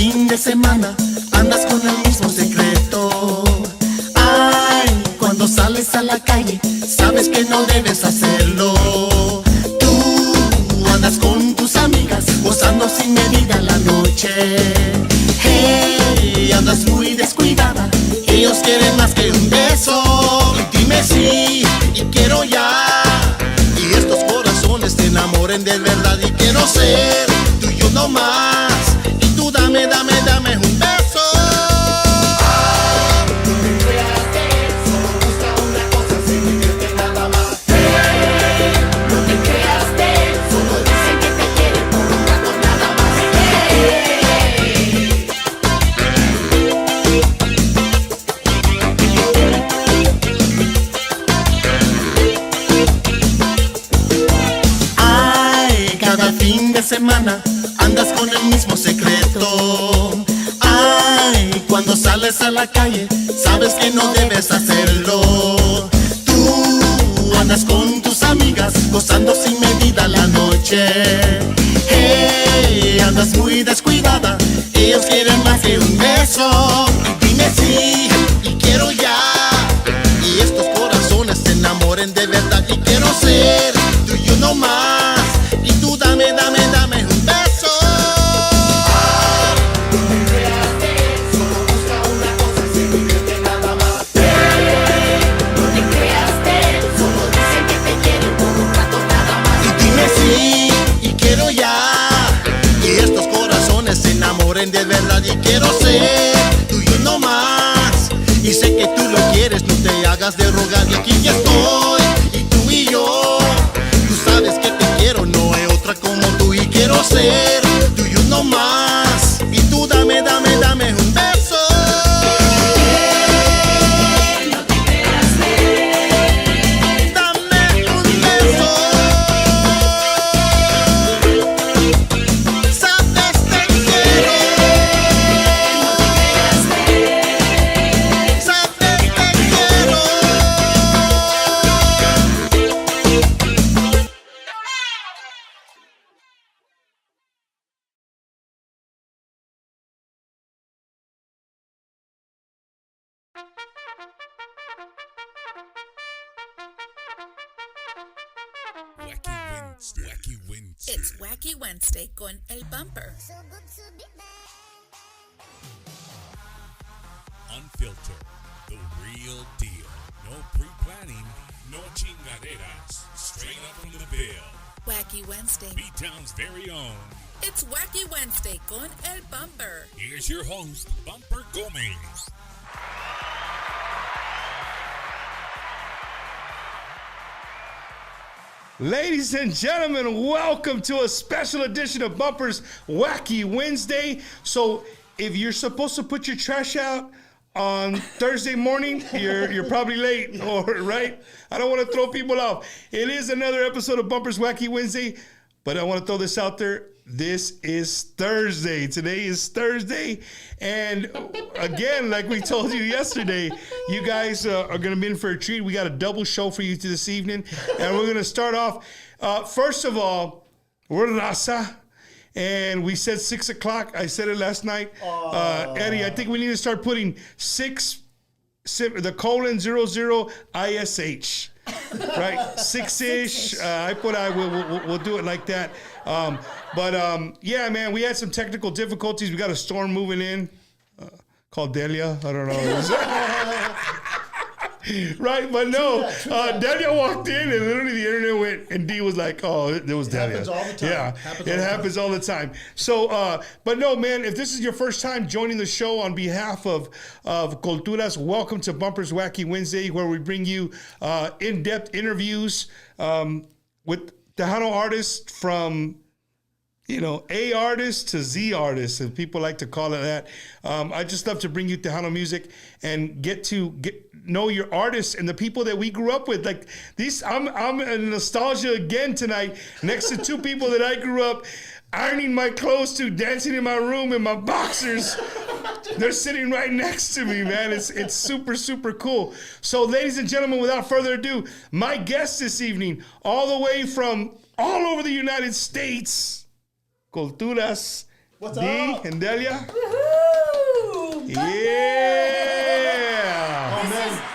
fin de semana andas con el mismo secreto. Ay, cuando sales a la calle, sabes que no debes hacerlo. Tú andas con tus amigas, gozando sin medida la noche. Hey, andas muy descuidada, ellos quieren más que un beso. Y dime sí, y quiero ya. Y estos corazones te enamoren de verdad. Y quiero ser tuyo no más. Y tú dame, dame, dame un beso. No te creas de eso, busca una cosa sin decirte nada más. No te creas de eso, solo dicen que te quieren por un rato nada más. Ay, cada fin de semana andas con el mismo secreto. Ay, cuando sales a la calle, sabes que no debes hacerlo. Tú andas con tus amigas, gozando sin medida la noche. Hey, andas muy descuidada, ellos quieren más que un beso. Y dime sí, y quiero ya. Y estos corazones se enamoren de verdad. Y quiero ser tuyo no más. Y tú dame, dame, dame un beso. No te creas de eso, busca una cosa sin decirte nada más. No te creas de eso, solo dicen que te quieren por un rato nada más. Y dime sí, y quiero ya. Y estos corazones se enamoren de verdad. Y quiero ser tuyo no más. Y sé que tú lo quieres, no te hagas de rogar. Y aquí ya estoy, y tú y yo. Tú sabes que te quiero, no hay otra como tú. Y quiero ser tuyo no más. Y tú dame, dame, dame un beso. No te creas dame un beso. Sabes te quiero. Sabes te quiero. Wacky Wednesday. Wacky Wednesday. It's Wacky Wednesday con El Bumper. Unfiltered. The real deal. No pre-planning. No chingaderas. Straight up from the bill. Wacky Wednesday. B-Town's very own. It's Wacky Wednesday con El Bumper. Here's your host, Bumper Gomez. Ladies and gentlemen, welcome to a special edition of Bumper's Wacky Wednesday. So if you're supposed to put your trash out on Thursday morning, you're probably late, or right? I don't want to throw people off. It is another episode of Bumper's Wacky Wednesday, but I want to throw this out there. This is Thursday. Today is Thursday. And again, like we told you yesterday, you guys are going to be in for a treat. We got a double show for you this evening. And we're going to start off. First of all, we're Raza. And we said 6 o'clock. I said it last night. Eddie, I think we need to start putting the colon 00 ISH. Right? 6-ish. We'll do it like that. Yeah, man, we had some technical difficulties. We got a storm moving in called Delia. I don't know. Right, but no. Delia walked in and literally the internet went, and D was like, "Oh, it was Delia." Happens all the time. Yeah, it happens all the time. So, but no, man, if this is your first time joining the show on behalf of Culturas, welcome to Bumper's Wacky Wednesday, where we bring you in-depth interviews with Tejano artists from, A artist to Z artist, and people like to call it that. I just love to bring you Tejano music and get to know your artists and the people that we grew up with. Like these, I'm in nostalgia again tonight, next to two people that I grew up ironing my clothes to, dancing in my room in my boxers. They're sitting right next to me, man. It's super, super cool. So, ladies and gentlemen, without further ado, my guest this evening, all the way from all over the United States, Culturas, What's D up? and Delia. Yeah.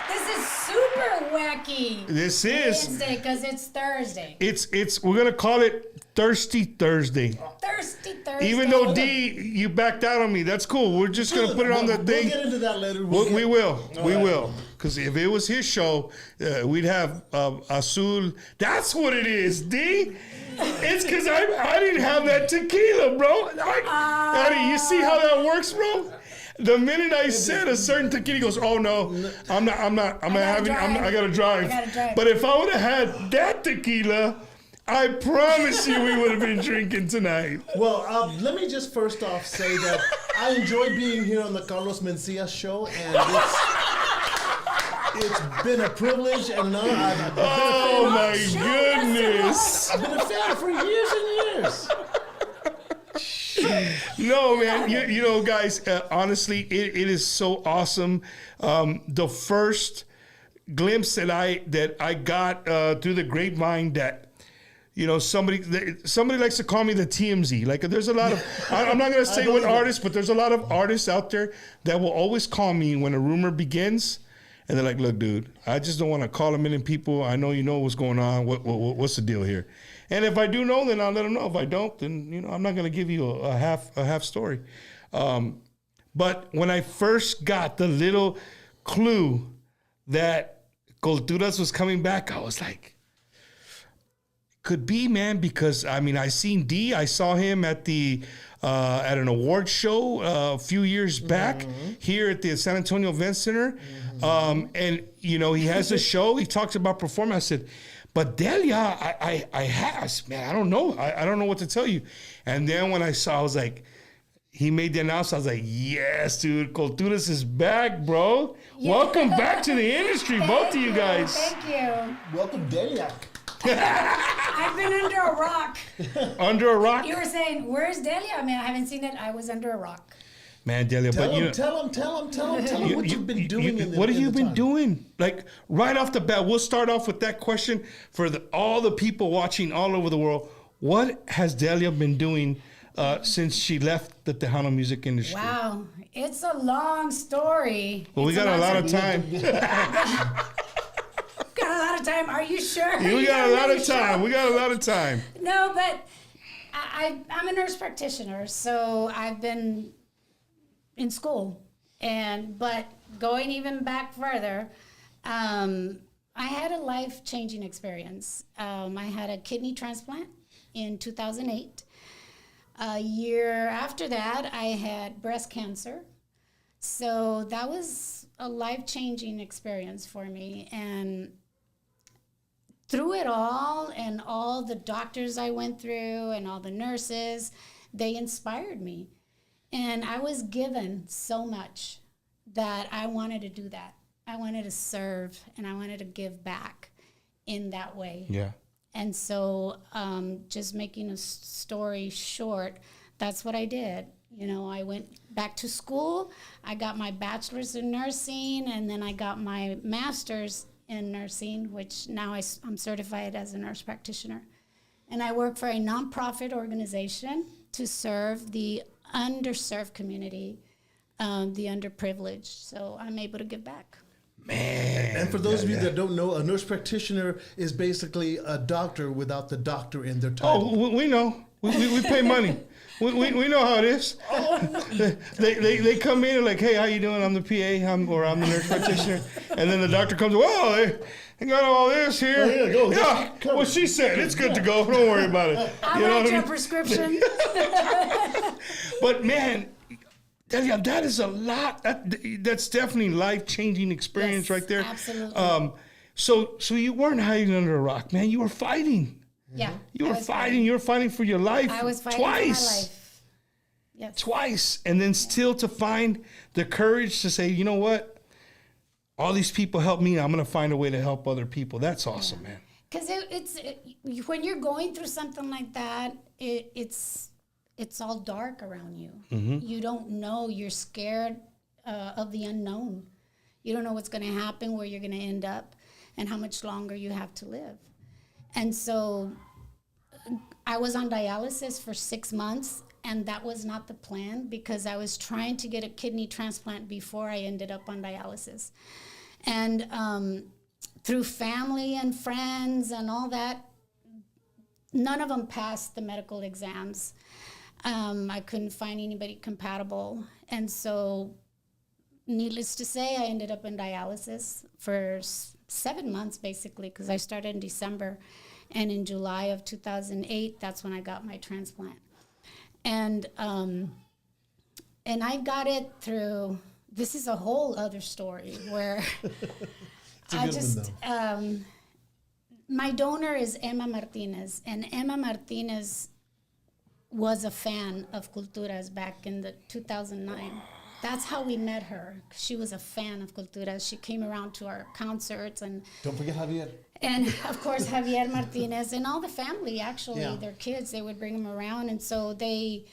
This is super wacky. This is. Wednesday because it's Thursday. It's we're gonna call it Thirsty Thursday. Thirsty Thursday. Even though D, you backed out on me, that's cool. We're just gonna put it on the thing. We'll get into that later. We will. We will. Because if it was his show, we'd have Azul. That's what it is, D. It's because I didn't have that tequila, bro. Eddie, you see how that works, bro? The minute I said a certain tequila, he goes, "Oh no, I'm not. I gotta drive." But if I would have had that tequila, I promise you, we would have been drinking tonight. Well, let me just first off say that I enjoy being here on the Carlos Mencia show, and it's been a privilege and an honor. Oh my goodness! I've been a fan for years and years. No, man. You know, guys. Honestly, it is so awesome. The first glimpse that I got through the grapevine that. You know, somebody likes to call me the TMZ. Like, there's a lot of, I'm not going to say what artists, but there's a lot of artists out there that will always call me when a rumor begins. And they're like, look, dude, I just don't want to call a million people. I know you know what's going on. What's the deal here? And if I do know, then I'll let them know. If I don't, then, you know, I'm not going to give you a half story. But when I first got the little clue that Culturas was coming back, I was like, could be, man, because I mean, I seen D. I saw him at the at an award show a few years back here at the San Antonio Event Center, and you know he has a show. He talks about performing. I said, but Delia, I has, man. I don't know. I don't know what to tell you. And then when I saw, I was like, he made the announcement. I was like, yes, dude, Culturas is back, bro. Yeah. Welcome back to the industry, both of you guys. Thank you. Welcome, Delia. I've been under a rock. Under a rock? You were saying, where's Delia? I mean, I haven't seen it. I was under a rock. Man, Delia, Tell but him, you know, tell him what you've been doing. What have you been doing? Like, right off the bat, we'll start off with that question for all the people watching all over the world. What has Delia been doing since she left the Tejano music industry? Wow, it's a long story. Well, we got a lot of time. Got a lot of time. Are you sure? We got a lot of time. We got a lot of time. No, but I'm a nurse practitioner, so I've been in school, but going even back further, I had a life-changing experience. I had a kidney transplant in 2008. A year after that, I had breast cancer. So that was a life-changing experience for me. And through it all, and all the doctors I went through and all the nurses, they inspired me. And I was given so much that I wanted to do that. I wanted to serve, and I wanted to give back in that way. Yeah. And so just making a story short, that's what I did. You know, I went back to school. I got my bachelor's in nursing, and then I got my master's in nursing, which now I'm certified as a nurse practitioner. And I work for a nonprofit organization to serve the underserved community, the underprivileged. So I'm able to give back. Man. And for those of you that don't know, a nurse practitioner is basically a doctor without the doctor in their title. Oh, we know. We pay money. We know how it is. They come in and like, hey, how you doing? I'm the PA, I'm the nurse practitioner. And then the doctor comes, well, they got all this here. Oh, yeah, go. Yeah, well, she said it's good to go. Don't worry about it. I'll write you a prescription. But man, Delia, that is a lot. That's definitely life-changing experience right there. Absolutely. So you weren't hiding under a rock, man. You were fighting. Yeah. You were fighting. You were fighting for your life. I was fighting twice. for my life. Yes. Twice. And then still to find the courage to say, you know what? All these people help me. I'm going to find a way to help other people. That's awesome, man. Because when you're going through something like that, it's all dark around you. Mm-hmm. You don't know. You're scared of the unknown. You don't know what's going to happen, where you're going to end up, and how much longer you have to live. And so I was on dialysis for 6 months, and that was not the plan because I was trying to get a kidney transplant before I ended up on dialysis. And through family and friends and all that, none of them passed the medical exams. I couldn't find anybody compatible. And so, needless to say, I ended up in dialysis for 7 months, basically, because I started in December. And in July of 2008, that's when I got my transplant. And I got it through, this is a whole other story where my donor is Emma Martinez, and Emma Martinez was a fan of Culturas back in the 2009. That's how we met her. She was a fan of Culturas. She came around to our concerts, and Don't forget Javier. and of course Javier Martinez and all the family, actually, Yeah. their kids, they would bring them around, and so they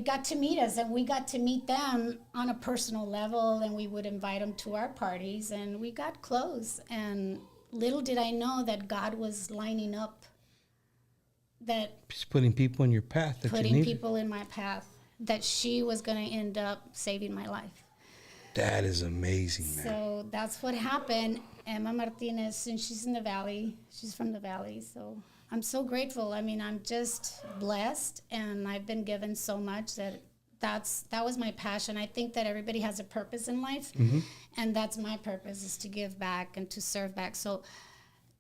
got to meet us, and we got to meet them on a personal level, and we would invite them to our parties, and we got close. And little did I know that God was lining up, that Just putting people in your path that you putting need. people in my path, that she was going to end up saving my life. That is amazing, man. So that's what happened. Emma Martinez, and she's in the Valley. She's from the Valley. So I'm so grateful. I mean, I'm just blessed, and I've been given so much that was my passion. I think that everybody has a purpose in life, and that's my purpose, is to give back and to serve back. So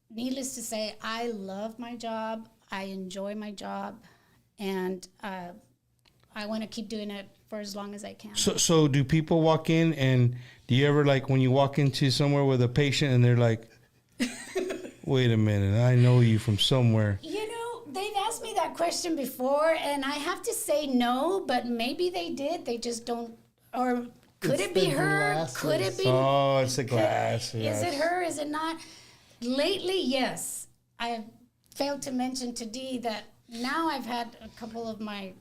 needless to say, I love my job. I enjoy my job, and I want to keep doing it for as long as I can. So do people walk in, and do you ever, like, when you walk into somewhere with a patient and they're like, wait a minute, I know you from somewhere? You know, they've asked me that question before, and I have to say no, but maybe they did. They just don't, or could It's it be the her? glasses. Could it be? Oh, it's the glass. Is it her? Is it not? Lately, yes. I have failed to mention to Dee that now I've had a couple of my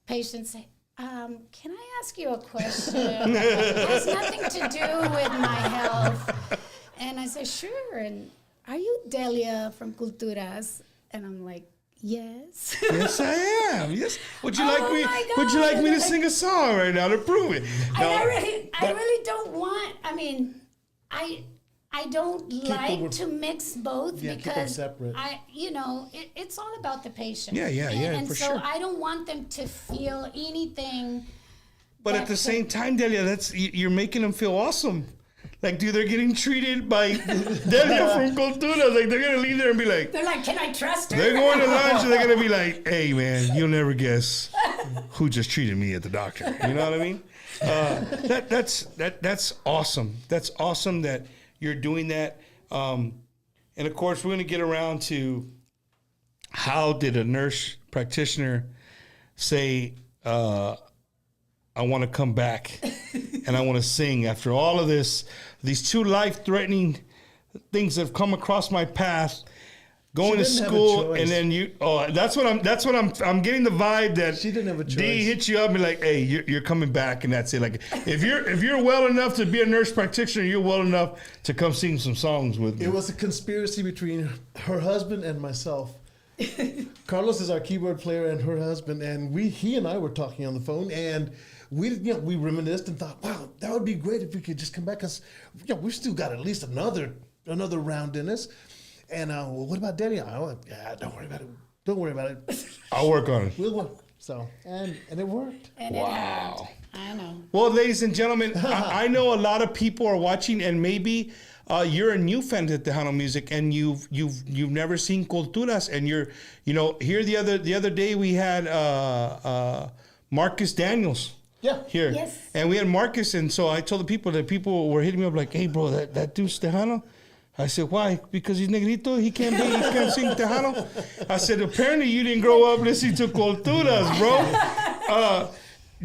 patients say, can I ask you a question? It has nothing to do with my health. And I said, sure. And are you Delia from Culturas? And I'm like, yes. Yes, I am. Yes. Would you Oh like me? my Would you God. like me to sing a song right now to prove it? And I really don't want, I mean, I don't like them- to mix both, Yeah, keep them because separate. it's all about the patient. Yeah, And for so sure. I don't want them to feel anything. But at the same time, Delia, you're making them feel awesome. Like, dude, they're getting treated by Delia from Cultura. Like, they're gonna leave there and be like, They're like, can I trust her? they're going to lunch and they're gonna be like, hey, man, you'll never guess who just treated me at the doctor. You know what I mean? That's awesome. That's awesome that you're doing that. And of course, we're gonna get around to how did a nurse practitioner say, I want to come back and I want to sing after all of this, these two life-threatening things that have come across my path, going to She didn't have a school, choice. and then that's what I'm getting the vibe that She didn't have a D choice. hits you up and like, hey, you're coming back, and that's it. Like, if you're well enough to be a nurse practitioner, you're well enough to come sing some songs with me. It was a conspiracy between her husband and myself. Carlos is our keyboard player and her husband, and he and I were talking on the phone, and we reminisced and thought, wow, that would be great if we could just come back, because we've still got at least another round in us. And well, what about Delia? Don't worry about it. Don't worry about it. I'll work on it. We'll work. So and it worked. And it happened. I know. Well, ladies and gentlemen, I know a lot of people are watching, and maybe you're a new fan to Tejano music, and you've never seen Culturas, and here the other day we had Marcus Daniels. Yeah. Here. Yes. And we had Marcus, and so I told the people were hitting me up like, hey, bro, that dude's Tejano. I said, why? Because he's negrito, he can't sing Tejano. I said, apparently you didn't grow up listening to Culturas, bro.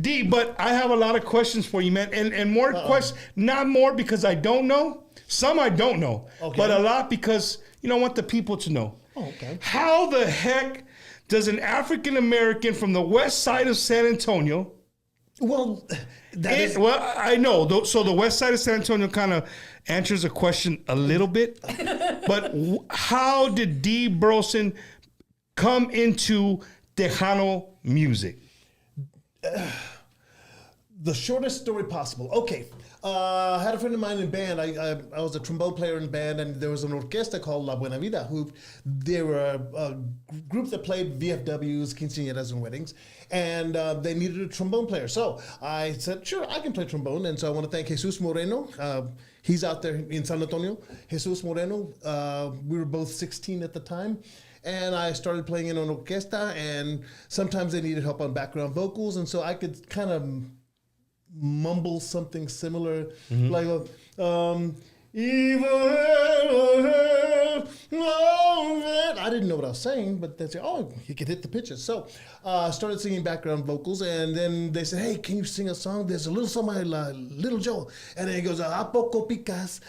D, but I have a lot of questions for you, man. And more questions, not more because I don't know. Some I don't know. Okay. But a lot because, I want the people to know. Oh, okay. How the heck does an African American from the west side of San Antonio... Well, I know. So the west side of San Antonio kind of answers the question a little bit. But how did D. Burleson come into Tejano music? The shortest story possible. Okay. I had a friend of mine in band. I was a trombone player in band, and there was an orquesta called La Buena Vida, who they were a group that played VFWs, quinceañeras, and weddings, and they needed a trombone player. So I said, sure, I can play trombone. And so I want to thank Jesus Moreno. He's out there in San Antonio. Jesus Moreno. We were both 16 at the time. And I started playing in an orquesta, and sometimes they needed help on background vocals, and so I could kind of mumble something similar, like I didn't know what I was saying, but they said, oh, he could hit the pitches. So I started singing background vocals, and then they said, hey, can you sing a song? There's a little song by Little Joe. And then he goes, a poco picas,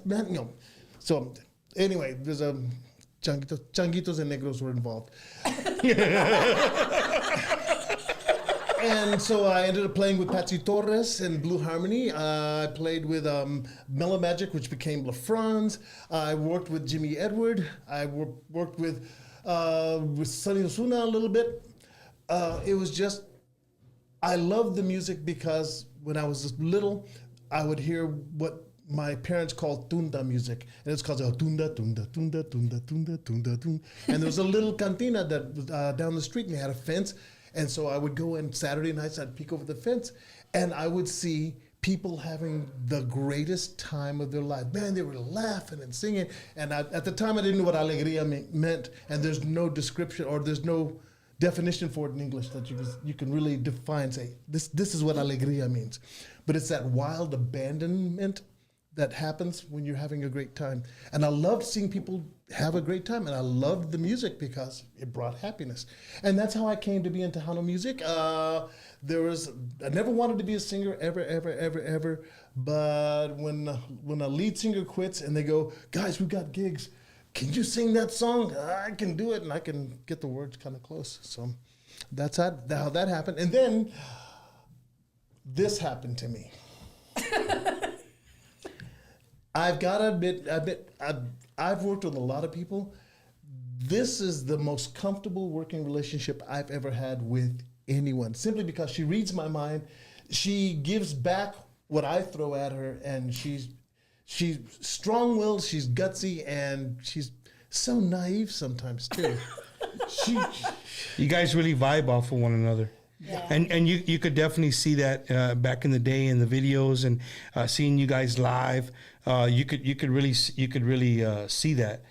man. You know. So anyway, there's a changuitos and negros were involved. And so I ended up playing with Patsy Torres and Blue Harmony. I played with Mellow Magic, which became La Franz. I worked with Jimmy Edward. I worked with Sonny Osuna a little bit. It was just, I loved the music because when I was little, I would hear what my parents called tunda music, and it's called tunda, tunda, tunda, tunda, tunda, tunda, tunda. And there was a little cantina that was down the street, and they had a fence. And so I would go in Saturday nights, I'd peek over the fence, and I would see people having the greatest time of their life. Man, they were laughing and singing. And at the time, I didn't know what alegría meant, and there's no description or there's no definition for it in English that you can really define, say, this is what alegría means. But it's that wild abandonment that happens when you're having a great time. And I loved seeing people have a great time, and I loved the music because it brought happiness. And that's how I came to be in Tejano music. I never wanted to be a singer, ever. But when a lead singer quits and they go, guys, we've got gigs, can you sing that song? I can do it, and I can get the words kind of close. So that's how that happened. And then this happened to me. I've got to admit, I've worked with a lot of people. This is the most comfortable working relationship I've ever had with anyone, simply because she reads my mind. She gives back what I throw at her, and she's strong-willed, she's gutsy, and she's so naive sometimes too. You guys really vibe off of one another. Yeah. And you could definitely see that back in the day in the videos, and seeing you guys live. You could really see that.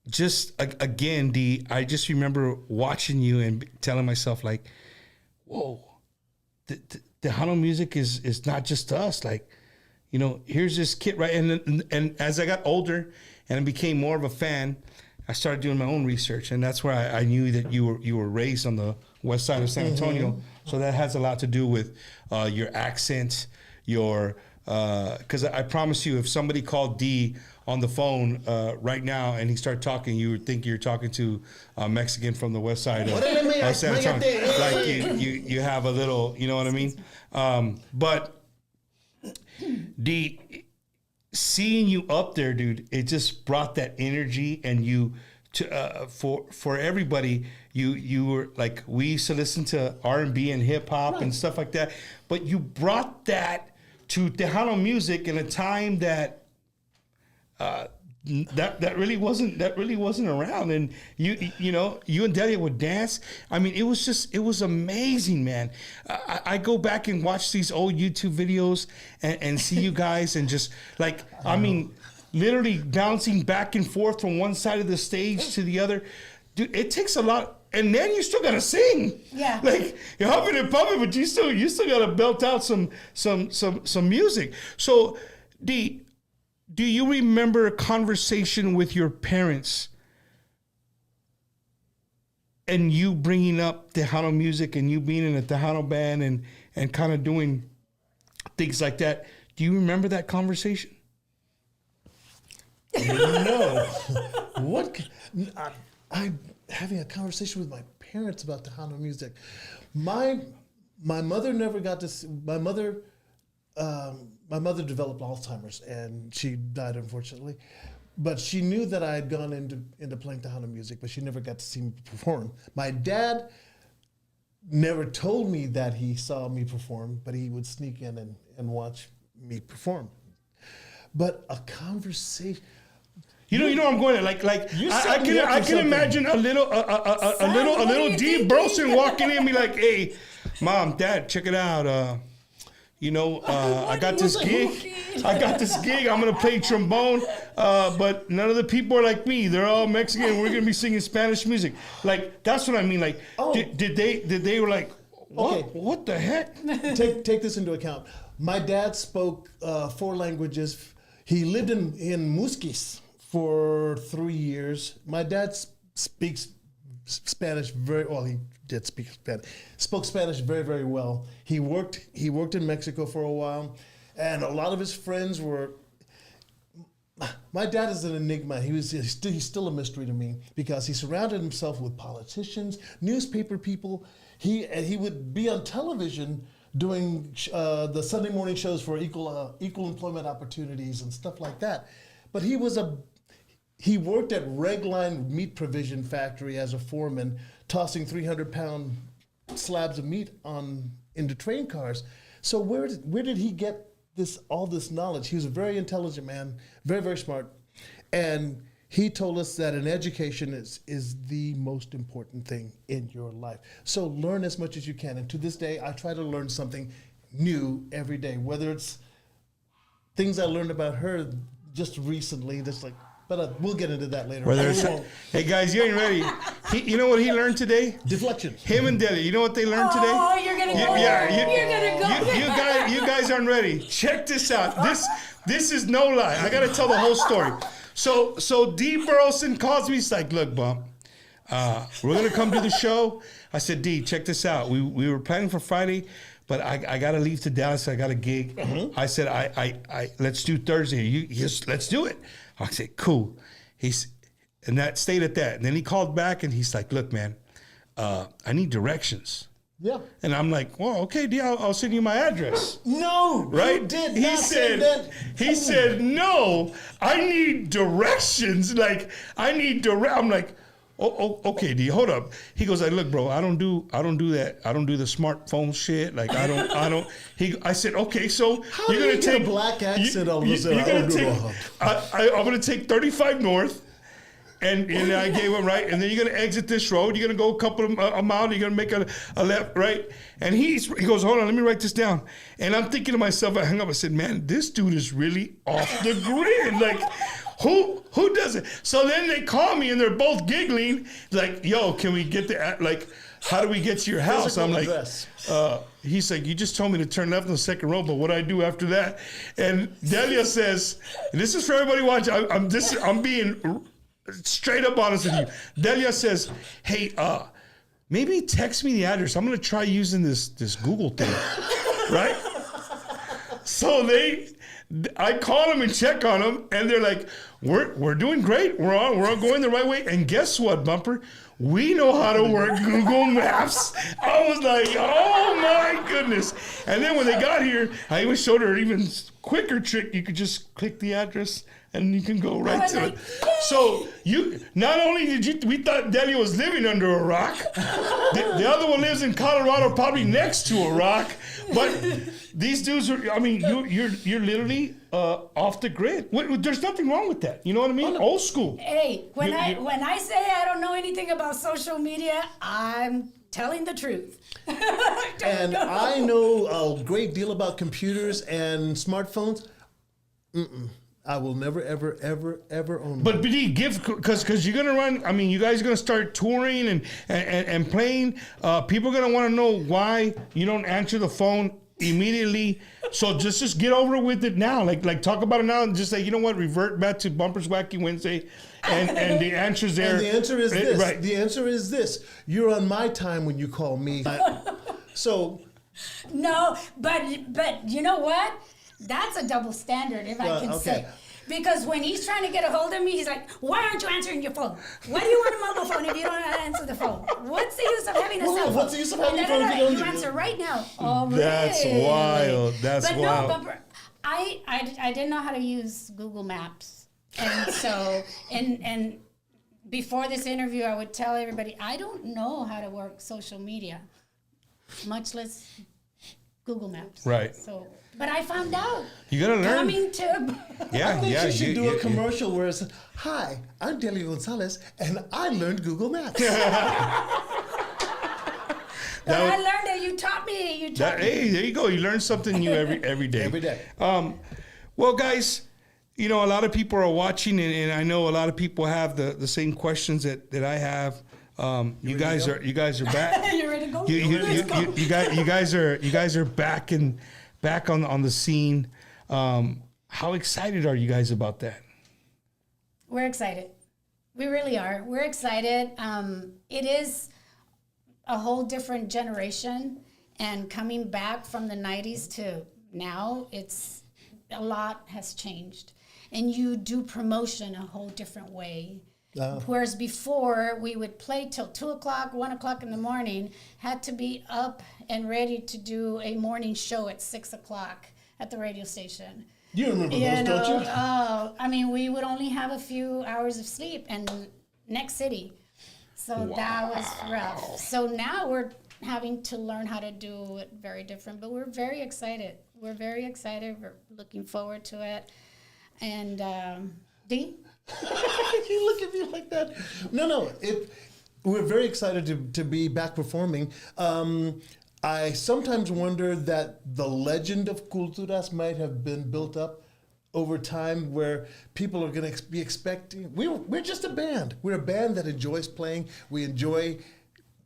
Just again, I just remember watching you and telling myself, like, whoa, the Tejano music is not just us. Like, here's this kid, right? And as I got older and I became more of a fan, I started doing my own research, and that's where I knew that you were raised on the west side of San Antonio. Mm-hmm. So that has a lot to do with your accent, because I promise you, if somebody called D on the phone right now and he started talking, you would think you're talking to a Mexican from the west side of San Antonio. Like you have a little, you know what I mean? But D, seeing you up there, dude, it just brought that energy, and you for everybody. You were like, we used to listen to R&B and hip hop and stuff like that, but you brought that to Tejano music in a time that that really wasn't around. And you and Delia would dance. I mean, it was amazing, man. I go back and watch these old YouTube videos and see you guys, and just like, I mean, literally bouncing back and forth from one side of the stage to the other. Dude, it takes a lot. And then you still gotta sing. Yeah. Like, you're huffing and puffing, but you still gotta belt out some music. So, D, do you remember a conversation with your parents and you bringing up Tejano music and you being in a Tejano band and kind of doing things like that? Do you remember that conversation? No. What? I'm having a conversation with my parents about Tejano music. My mother never got to see, my mother developed Alzheimer's, and she died, unfortunately. But she knew that I had gone into playing Tejano music, but she never got to see me perform. My dad never told me that he saw me perform, but he would sneak in and watch me perform. But a conversation. You know I'm going to like I can imagine a little D Burleson walking in and be like, hey, Mom, Dad, check it out. I got this gig. I'm gonna play trombone, but none of the people are like me. They're all Mexican. We're gonna be singing Spanish music. Like that's what I mean. Like, did they were like, what? Okay. What the heck? Take this into account. My dad spoke 4 languages. He lived in Musquis for 3 years. My dad speaks Spanish very well. He did speak Spanish. Spoke Spanish very, very well. He worked in Mexico for a while, and a lot of his friends were. My dad is an enigma. He's still a mystery to me because he surrounded himself with politicians, newspaper people. He would be on television doing the Sunday morning shows for equal employment opportunities and stuff like that. But he worked at Regline Meat Provision Factory as a foreman, tossing 300-pound slabs of meat into train cars. So where did he get all this knowledge? He was a very intelligent man, very, very smart. And he told us that an education is the most important thing in your life. So learn as much as you can. And to this day, I try to learn something new every day, whether it's things I learned about her just recently, but we'll get into that later. Hey guys, you ain't ready. You know what he learned today? Deflection. Him and Delia. You know what they learned today? Oh, you're gonna go. You're gonna go. You guys aren't ready. Check this out. This is no lie. I gotta tell the whole story. So D Burleson calls me. He's like, look, Bump, we're gonna come to the show. I said, D, check this out. We were planning for Friday, but I gotta leave to Dallas. I got a gig. Mm-hmm. I said, I let's do Thursday. Let's do it. I said, cool. And that stayed at that. And then he called back and he's like, look, man, I need directions. Yeah. And I'm like, well, okay, D, I'll send you my address. No, right? You did he not said that. He said, no, I need directions. Like, I need I'm like, oh, okay, D, hold up. He goes, like, look, bro, I don't do that. I don't do the smartphone shit. Like, I don't. I said, okay, so how you're gonna take a black accent all of a sudden? I'm gonna take 35 north. And I gave him, right, and then you're gonna exit this road. You're gonna go a couple of a mile. You're gonna make a left, right. And he goes, hold on, let me write this down. And I'm thinking to myself, I hung up. I said, man, this dude is really off the grid. Like, who does it? So then they call me and they're both giggling, like, yo, can we get how do we get to your house? I'm like, he's like, you just told me to turn left on the second row, but what do I do after that? And Delia says, and this is for everybody watching. I'm being straight up honest with you. Delia says, hey, maybe text me the address. I'm gonna try using this Google thing, right? So I call them and check on them, and they're like, we're doing great. We're on going the right way. And guess what, Bumper? We know how to work Google Maps. I was like, oh my goodness. And then when they got here, I even showed her an even quicker trick. You could just click the address and you can go right to it. So not only we thought Delia was living under a rock. The other one lives in Colorado, probably next to a rock. But these dudes are, I mean, you're literally off the grid. There's nothing wrong with that. You know what I mean? Old school. Hey, when I say I don't know anything about social media, I'm telling the truth. And I know a great deal about computers and smartphones. I will never, ever, ever, ever own one. But because you're gonna run. I mean, you guys are gonna start touring and playing. People are gonna want to know why you don't answer the phone immediately. So just get over with it now. Like talk about it now and just say, you know what, revert back to Bumper's Wacky Wednesday, and the answer's there. And the answer is this. Right. The answer is this. You're on my time when you call me. So. No, but you know what? That's a double standard, if I can say. Because when he's trying to get a hold of me, he's like, why aren't you answering your phone? Why do you want a mobile phone if you don't know how to answer the phone? What's the use of having a cell phone? What's the use of having a phone if you don't you answer right now. Oh, that's really? wild. That's wild. No, Bumper, I didn't know how to use Google Maps. And so, and before this interview, I would tell everybody, I don't know how to work social media, much less Google Maps. Right. So, but I found out. You gotta learn. Coming to. Yeah, I think yeah. you should do a you- commercial where it's, "Hi, I'm Delia Gonzalez, and I learned Google Maps." But I learned it. You taught me. You taught me. Hey, there you go. You learn something new every day. Every day. Well, guys, you know, a lot of people are watching, and I know a lot of people have the same questions that I have. You guys are back. You ready to go? You guys are back on the scene. How excited are you guys about that? We're excited. We really are. We're excited. It is a whole different generation, and coming back from the 90s to now, it's a lot has changed. And you do promotion a whole different way. Whereas before, we would play till 2 o'clock, 1 o'clock in the morning, had to be up and ready to do a morning show at 6 o'clock at the radio station. You remember those, don't you? I mean, we would only have a few hours of sleep, and next city. So that was rough. So now we're having to learn how to do it very different, but we're very excited. We're very excited. We're looking forward to it. And D? You look at me like that. No. We're very excited to be back performing. I sometimes wonder that the legend of Culturas might have been built up over time, where people are going to be expecting. We're just a band. We're a band that enjoys playing. We enjoy.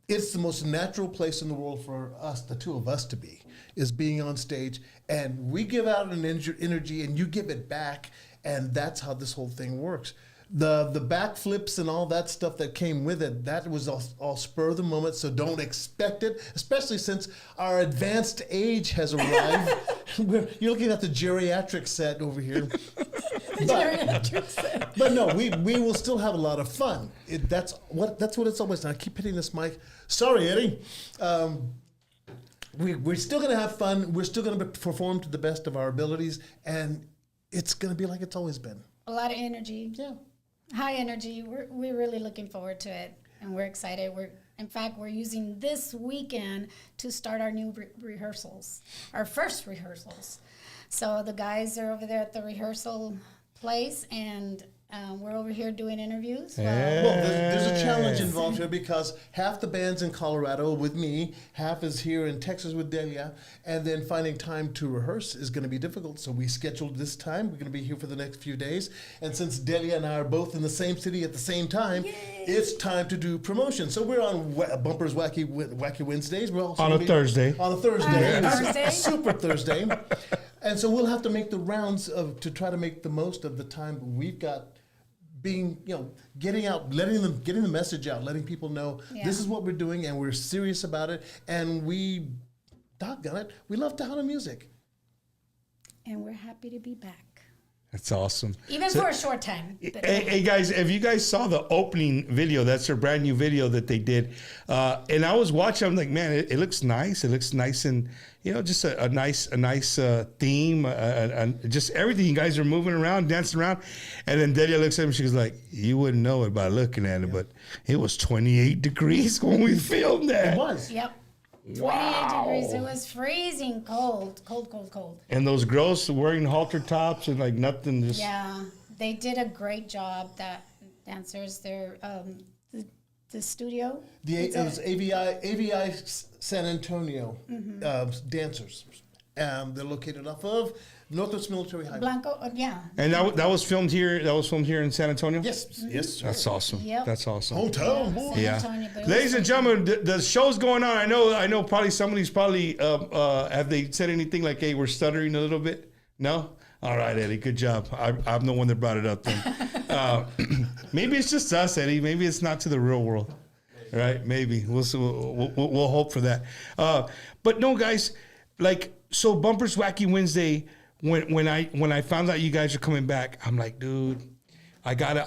It's the most natural place in the world for us, the two of us, to be, is being on stage, and we give out an energy, and you give it back, and that's how this whole thing works. The backflips and all that stuff that came with it, that was all spur of the moment, so don't expect it, especially since our advanced age has arrived. You're looking at the geriatric set over here. But no, we will still have a lot of fun. That's what it's always. And I keep hitting this mic. Sorry, Eddie. We're still going to have fun. We're still going to perform to the best of our abilities, and it's going to be like it's always been. A lot of energy. Yeah. High energy. We're really looking forward to it, and we're excited. In fact, we're using this weekend to start our new rehearsals, our first rehearsals. So the guys are over there at the rehearsal place, and we're over here doing interviews. Well, there's a challenge involved here, because half the band's in Colorado with me, half is here in Texas with Delia, and then finding time to rehearse is going to be difficult. So we scheduled this time. We're going to be here for the next few days. And since Delia and I are both in the same city at the same time, it's time to do promotion. So we're on Bumpers Wacky Wednesdays. We're also On a Thursday. On a Thursday. Thursday. Super Thursday. And so we'll have to make the rounds to try to make the most of the time we've got, being, getting out, getting the message out, letting people know this is what we're doing, and we're serious about it, and we, doggone it, we love Tejano music. And we're happy to be back. That's awesome. Even for a short time. Hey guys, if you guys saw the opening video, that's their brand new video that they did. And I was watching, I'm like, man, it looks nice. It looks nice, and just a nice theme, just everything. You guys are moving around, dancing around. And then Delia looks at me, she goes like, you wouldn't know it by looking at it, but it was 28 degrees when we filmed that. It was. Yep. 28 degrees. It was freezing cold. Cold. And those girls wearing halter tops and like nothing, just... Yeah, they did a great job. That dancers, they're the studio. It was AVI San Antonio dancers. They're located off of Northwest Military Highway. Blanco, yeah. And that was filmed here. That was filmed here in San Antonio. Yes. That's awesome. Yep. That's awesome. Hometown, boy. Yeah. Antonio, but it Ladies was and gentlemen, the show's going on. I know. Probably somebody's have they said anything like, "Hey, we're stuttering a little bit"? No. All right, Eddie. Good job. I'm the one that brought it up. Then maybe it's just us, Eddie. Maybe it's not to the real world. Right? Maybe we'll hope for that. But no, guys. So Bumpers Wacky Wednesday. When I found out you guys are coming back, I'm like, dude, I gotta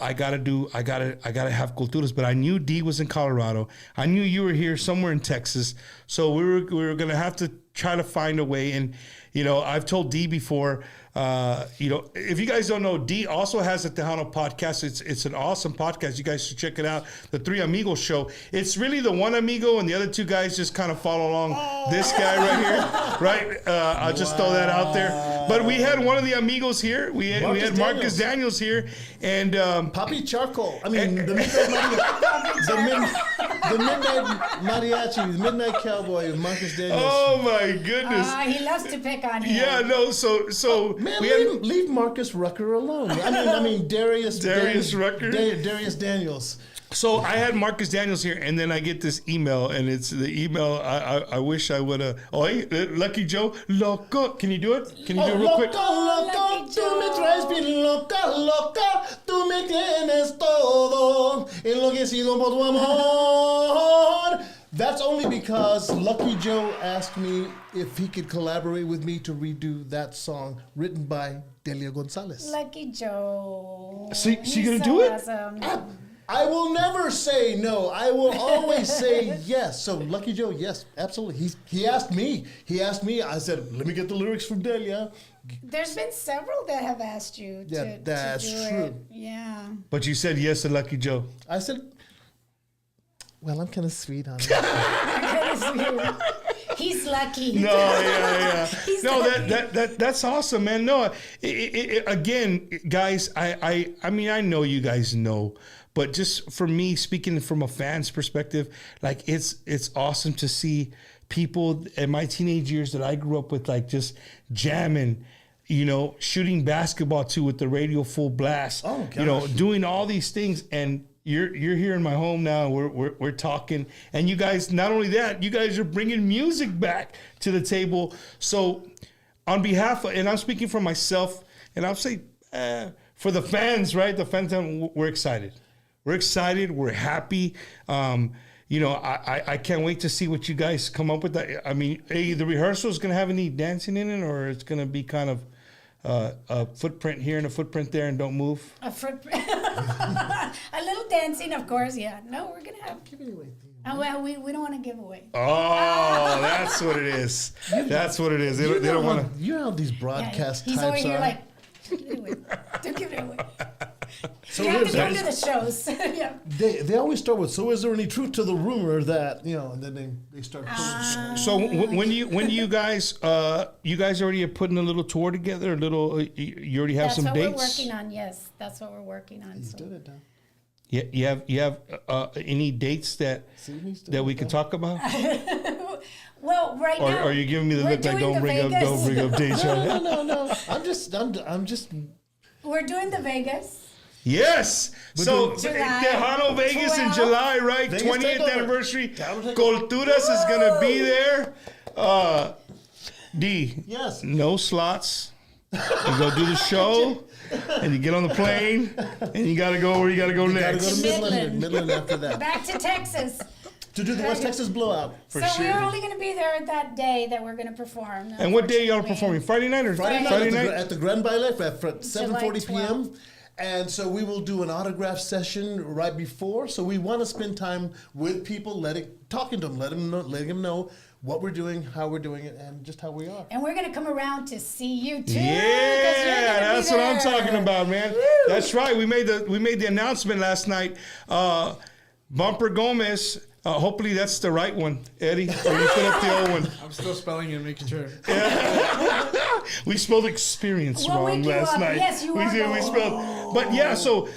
have Culturas. But I knew D was in Colorado. I knew you were here somewhere in Texas. So we were gonna have to try to find a way. And I've told D before. If you guys don't know, D also has a Tejano podcast. It's an awesome podcast. You guys should check it out. The Three Amigos Show. It's really the one amigo, and the other two guys just kind of follow along. This guy right here, right? I'll just throw that out there. But we had one of the amigos here. We had Marcus Daniels here, and Papi Charcoal. I mean, the midnight mariachi, the midnight cowboy, Marcus Daniels. Oh my goodness! He loves to pick on him. Yeah, no. So Man, we had, leave Marcus Rucker alone. I mean Darius Rucker? Darius Daniels. So I had Marcus Daniels here, and then I get this email, and it's the email. I wish I would have. Oh, hey, Lucky Joe, loco. Can you do it? Can you do it real quick? Loco, Lucky tú me Joe. traes bien loca, loca, tú me tienes todo, enloquecido por tu amor. That's only because Lucky Joe asked me if he could collaborate with me to redo that song written by Delia Gonzalez. Lucky Joe. She He's gonna so do it? Awesome. I will never say no. I will always say yes. So Lucky Joe, yes, absolutely. He asked me. I said, let me get the lyrics from Delia. There's been several that have asked you Yeah, to that's do true. it. Yeah. But you said yes to Lucky Joe. I said, well, I'm kind of sweet on it. He's lucky. No, yeah. He's No, lucky. that's awesome, man. No, again, guys, I mean, I know you guys know, but just for me, speaking from a fan's perspective, like it's awesome to see people in my teenage years that I grew up with, like just jamming, shooting basketball too with the radio full blast, Oh, gosh. doing all these things. And you're here in my home now. We're talking, and you guys, not only that, you guys are bringing music back to the table. So on behalf of, and I'm speaking for myself, and I'll say for the fans, right? The fans, we're excited. We're excited. We're happy. I can't wait to see what you guys come up with. That, I mean, the rehearsal is going to have any dancing in it, or it's going to be kind of a footprint here and a footprint there, and don't move. A footprint. A little dancing, of course. Yeah. No, we're gonna have. Oh well, we don't want to give away. Oh, that's what it is. That's what it is. They don't want to. You know how these Yeah, broadcast he's over types here are. like, don't give it away. Don't give it away. So You have to there's- come to the shows. Yeah. They always start with, so is there any truth to the rumor that, and then they start pulling. So when do you guys already are putting a little tour together? A little, you already have That's some what dates. we're working on. Yes, that's what we're working on. So. Did it, huh? Yeah, you have any dates that we can talk about, Well, right or now, are you giving me the we're look like doing don't bring up dates? Right? No. I'm just. We're doing the Vegas. Yes. So July. Tejano Vegas in 12. July, right? Vegas 20th takeover. anniversary. Tejano takeover. Culturas is gonna be there. D. Yes. No slots. You go do the show, and you get on the plane, and you gotta go where you gotta go Gotta next. go to Midland. Midland after that. Back to Texas. To do the West Texas blowout. For so sure. we're only going to be there that day that we're going to perform. And what day y'all unfortunately. performing? Friday night or Friday night, Friday at, night? The, at the Grand Ballet at 7:40 p.m. 12th. And so we will do an autograph session right before. So we want to spend time with people, talking to them, letting them know what we're doing, how we're doing it, and just how we are. And we're going to come around to see you too. 'cause you're Yeah, gonna be that's what I'm there. talking about, man. That's right. We made the announcement last night. Bumper Gomez. Hopefully that's the right one, Eddie. Or you put up the old one. I'm still spelling it, making sure. We spelled experience We'll wrong wake you last up. night. Yes, you we are did, we wrong. spelled. But yeah, so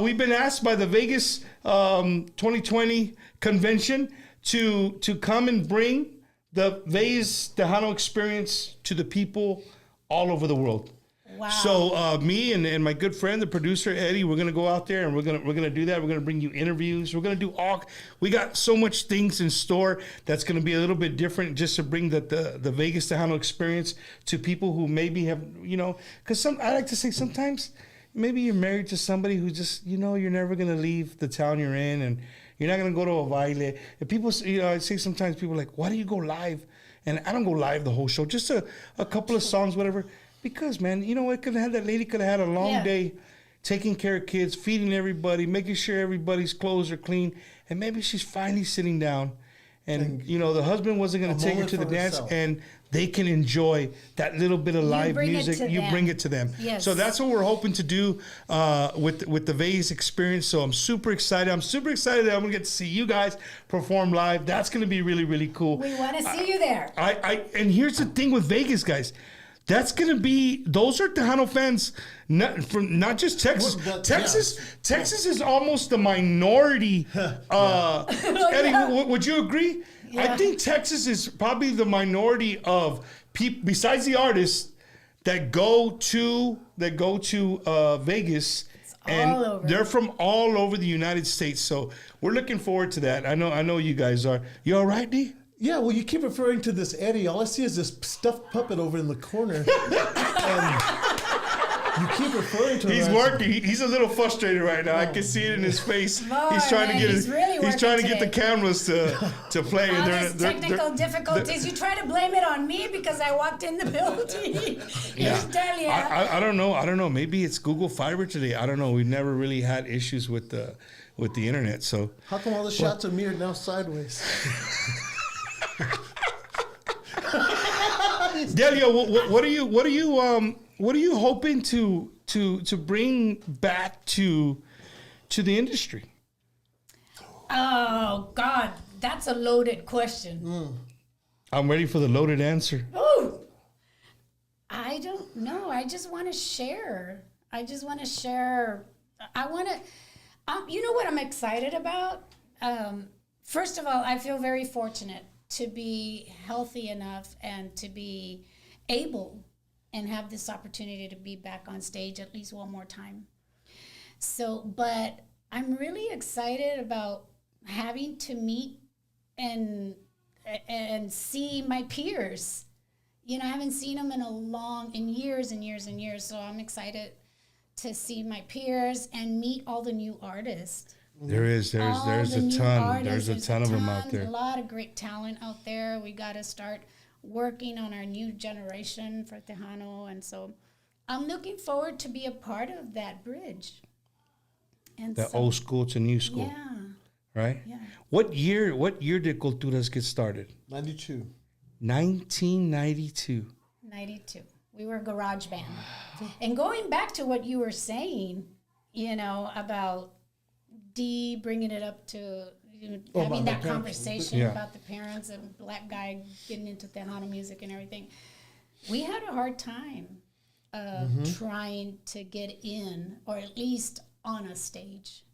we've been asked by the Vegas 2020 convention to come and bring the Vegas Tejano experience to the people all over the world. Wow. So me and my good friend, the producer Eddie, we're gonna go out there and we're gonna do that. We're gonna bring you interviews. We're gonna do we got so much things in store that's gonna be a little bit different, just to bring the Vegas Tejano experience to people who maybe have, because I like to say sometimes maybe you're married to somebody who just you're never gonna leave the town you're in, and you're not gonna go to a baile. And people, I say sometimes people are like, why do you go live? And I don't go live the whole show, just a couple of songs, whatever. Because, man, that lady could have had a long Yeah. day, taking care of kids, feeding everybody, making sure everybody's clothes are clean, and maybe she's finally sitting down, and the husband wasn't going A to take her moment to the for dance, herself. and they can enjoy that little bit of live bring it music. to You them. bring it to them. Yes. So that's what we're hoping to do with the Vegas experience. So I'm super excited. I'm super excited that I'm going to get to see you guys perform live. That's going to be really, really cool. We want to see you there. And here's the thing with Vegas, guys. That's gonna be, those are Tejano fans, not just Texas. Well, Texas is almost the minority. Eddie, would you agree? I think Texas is probably the minority of people besides the artists that go to Vegas, and all over. they're from all over the United States. So we're looking forward to that. I know you guys are. You all right, D? Yeah, well, you keep referring to this Eddie. All I see is this stuffed puppet over in the corner. And you keep referring to him. He's as- working. He's a little frustrated right now. I can see it in his face. Boy, He's trying man, to get he's really he's trying to get the working cameras to play. All and these technical difficulties. You try to blame it on me because I walked in the building. Here's Delia. I don't know. Maybe it's Google Fiber today. I don't know. We've never really had issues with the internet. So How come all the shots are mirrored now sideways? Delia, what are you hoping to bring back to the industry? Oh God, that's a loaded question. I'm ready for the loaded answer. Ooh, I don't know. I just want to share. I want to. You know what I'm excited about? First of all, I feel very fortunate to be healthy enough and to be able and have this opportunity to be back on stage at least one more time. So, but I'm really excited about having to meet and see my peers. You know, I haven't seen them in years and years and years. So I'm excited to see my peers and meet all the new artists. There's a ton. There's a ton of them out there. A lot of great talent out there. We got to start working on our new generation for Tejano, and so I'm looking forward to be a part of that bridge. And The so, old school to new school, yeah, right? yeah. What year did Culturas get started? 92. 1992. 92. We were a garage band. And going back to what you were saying, about D bringing it up to having that conversation Yeah. about the parents and black guy getting into Tejano music and everything. We had a hard time trying to get in, or at least on a stage.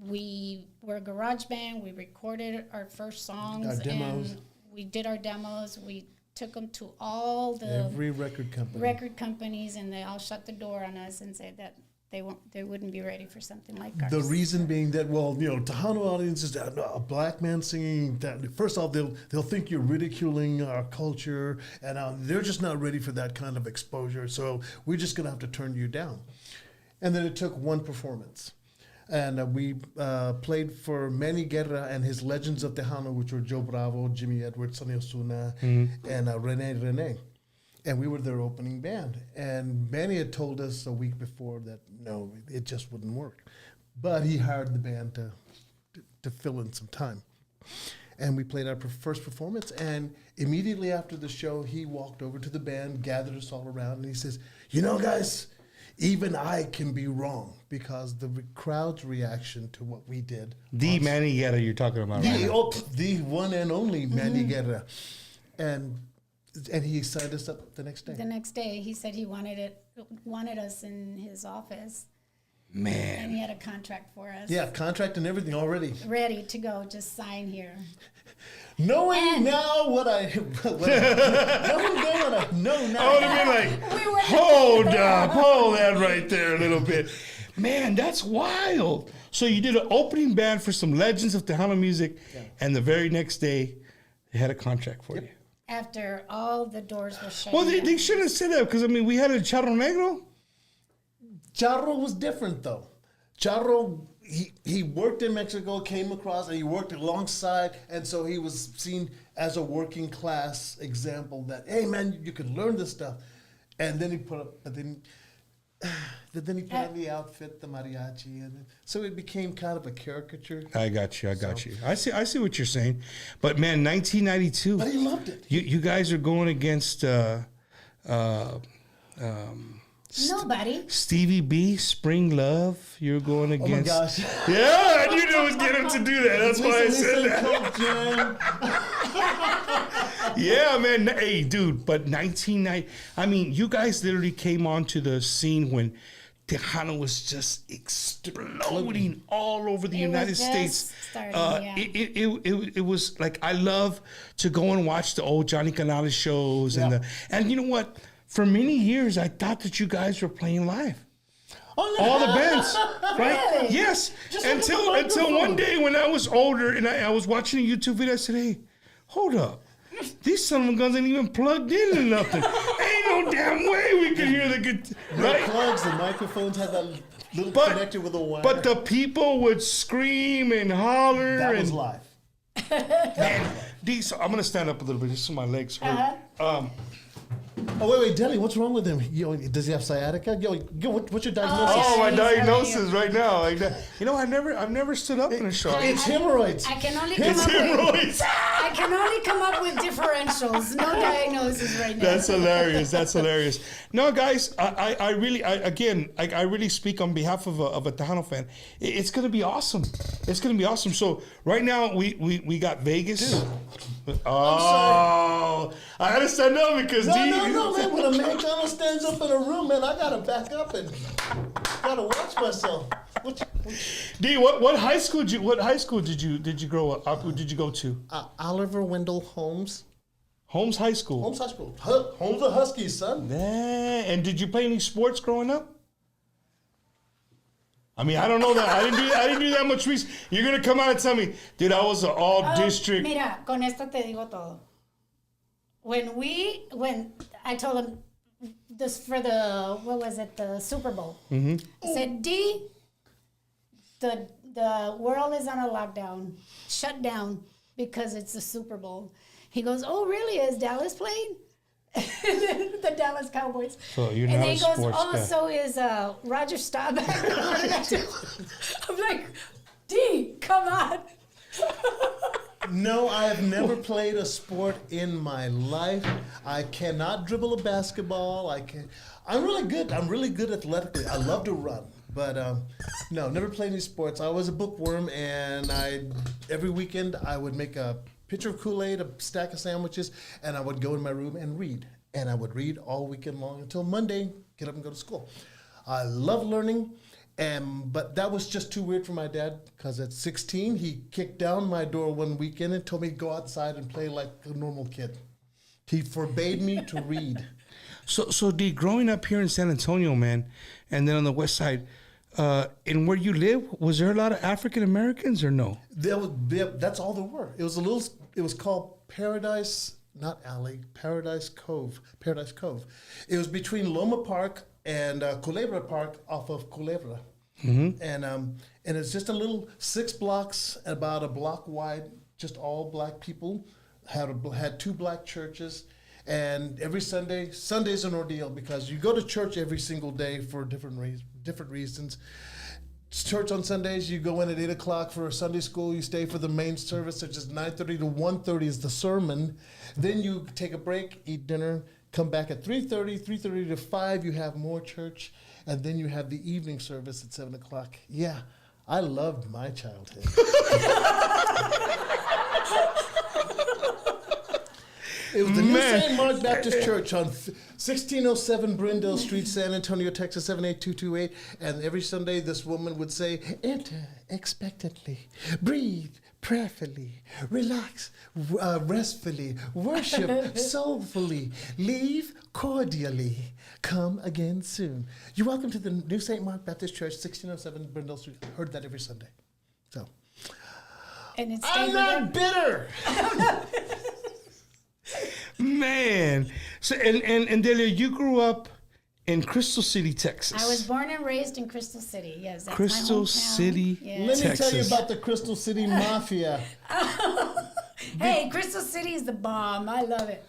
We were a garage band. We recorded our first songs. Our demos. And we did our demos. We took them to all the Every record company. record companies, and they all shut the door on us and said that they wouldn't be ready for something like ours. The reason being that, Tejano audiences, a black man singing, that first off, they'll think you're ridiculing our culture, and they're just not ready for that kind of exposure. So we're just going to have to turn you down. And then it took one performance. And we played for Manny Guerra and his Legends of Tejano, which were Joe Bravo, Jimmy Edwards, Sonny Osuna, and Rene. And we were their opening band. And Manny had told us a week before that, no, it just wouldn't work. But he hired the band to fill in some time. And we played our first performance. And immediately after the show, he walked over to the band, gathered us all around, and he says, guys, even I can be wrong, because the crowd's reaction to what we did. The Manny Guerra you're talking about, right? The one and only Manny Guerra. And he signed us up the next day. The next day, he said he wanted us in his office, and Man. he had a contract for us. Yeah, contract and everything already. Ready to go, just sign here. Knowing now what I know now. I would have been like, hold that right there a little bit. Man, that's wild. So you did an opening band for some Legends of Tejano music, and the very next day, they had a contract for you. After all the doors were shut. Well, they shouldn't have said that, because, we had a Charro Negro. Charro was different, though. Charro, he worked in Mexico, came across, and he worked alongside, and so he was seen as a working class example that, hey, man, you could learn this stuff. And then he put up, but then then he put on the outfit, the mariachi, and so it became kind of a caricature. I got you. I see what you're saying. But man, 1992. But he loved it. You guys are going against Nobody. Stevie B, Spring Love. You're going Oh my against. gosh. Yeah, I knew that was get him to do that. That's why I said that. Yeah, man. Hey, dude. But 1990. I mean, you guys literally came onto the scene when Tejano was just exploding all over the It was United just States. starting, yeah. It was like, I love to go and watch the old Johnny Canales shows and you know what? For many years, I thought that you guys were playing live. Oh, no. All the bands, right? Really? Yes. Just Until look at the one microphone. day when I was older and I was watching a YouTube video, I said, "Hey, hold up. These son of a guns ain't even plugged in or nothing. Ain't no damn way we could hear the guitar." The Right? plugs, the microphones had that little connector with a wire. But the people would scream and holler. that and was live. Man, so I'm gonna stand up a little bit just so my legs hurt. Oh wait, Delia, what's wrong with him? Does he have sciatica? What's your diagnosis? Oh, my he's diagnosis right now. Like that. You know, I've never stood up in a show. It's hemorrhoids. I can only come It's up with, hemorrhoids. I can only come up with differentials. No diagnosis right now. That's hilarious. That's hilarious. No, guys, I really speak on behalf of a Tejano fan. It's gonna be awesome. It's gonna be awesome. So right now we got Vegas. Oh, I had to stand up because No, man. When a man kind of stands up in a room, man, I gotta back up and gotta watch myself. D, what high school did you grow up? Did you go to? Oliver Wendell Holmes. Holmes High School. Holmes High School. Holmes the Huskies, son. And did you play any sports growing up? I mean, I don't know that. I didn't do that much research. You're gonna come out and tell me, dude, I was an all district. Mira, con esto te digo todo. When I told him this for the Super Bowl. I said, D, the world is on a lockdown, shut down because it's the Super Bowl. He goes, oh really? Is Dallas playing? The Dallas Cowboys. So you're and not then a he goes, sports oh, guy. so is Roger Staubach. I'm like, D, come on. No, I have never played a sport in my life. I cannot dribble a basketball. I'm really good. I'm really good athletically. I love to run. But no, never played any sports. I was a bookworm, and every weekend I would make a pitcher of Kool-Aid, a stack of sandwiches, and I would go in my room and read. And I would read all weekend long until Monday, get up and go to school. I love learning, but that was just too weird for my dad, because at 16, he kicked down my door one weekend and told me to go outside and play like a normal kid. He forbade me to read. So D, growing up here in San Antonio, man, and then on the west side, and where you live, was there a lot of African Americans or no? That's all there were. It was called Paradise, not Alley, Paradise Cove. Paradise Cove. It was between Loma Park and Culebra Park off of Culebra. And it's just a little 6 blocks, about a block wide, just all black people. Had 2 black churches. And every Sunday's an ordeal, because you go to church every single day for different reasons. Church on Sundays, you go in at 8 o'clock for a Sunday school. You stay for the main service, which is 9:30 to 1:30 is the sermon. Then you take a break, eat dinner, come back at 3:30 to 5. You have more church, and then you have the evening service at 7 o'clock. Yeah, I loved my childhood. It was the New St. Mark Baptist Church on 1607 Brindle Street, San Antonio, Texas, 78228. And every Sunday, this woman would say, enter expectantly, breathe prayerfully, relax restfully, worship soulfully, leave cordially, come again soon. You're welcome to the New St. Mark Baptist Church, 1607 Brindle Street. I heard that every Sunday. So, And it's I'm not bitter. Man, so and Delia, you grew up in Crystal City, Texas. I was born and raised in Crystal City. Yes, that's Crystal my hometown. City, Yeah. Let me tell you Texas. about the Crystal City Mafia. Hey, Crystal City is the bomb. I love it.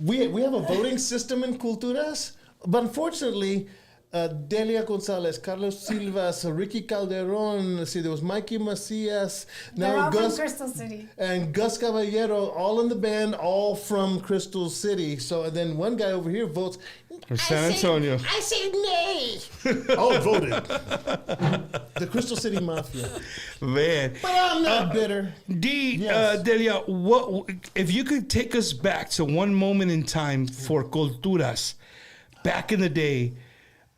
We have a voting system in Culturas, but unfortunately, Delia Gonzalez, Carlos Silvas, Ricky Calderon. Let's see, there was Mikey Macias. They're all Gus from Crystal City. and Gus Caballero, all in the band, all from Crystal City. So and then one guy over here votes. From San Antonio. I say nay. All voted. The Crystal City Mafia. Man. But I'm not bitter. Yes. Delia, what if you could take us back to one moment in time for Culturas, back in the day,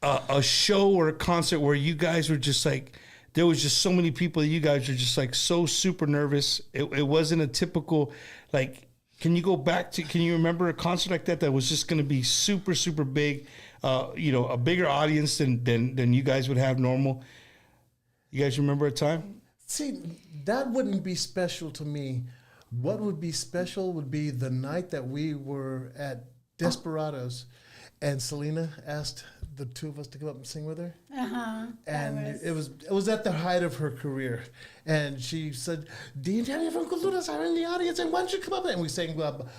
a show or a concert where you guys were just like, there was just so many people that you guys were just like so super nervous. It wasn't a typical, like, can you remember a concert like that was just going to be super, super big, a bigger audience than you guys would have normal? You guys remember a time? See, that wouldn't be special to me. What would be special would be the night that we were at Desperados and Selena asked the two of us to come up and sing with her. And it was at the height of her career. And she said, Dean, Delia from Culturas are in the audience, and why don't you come up? And we sang Baila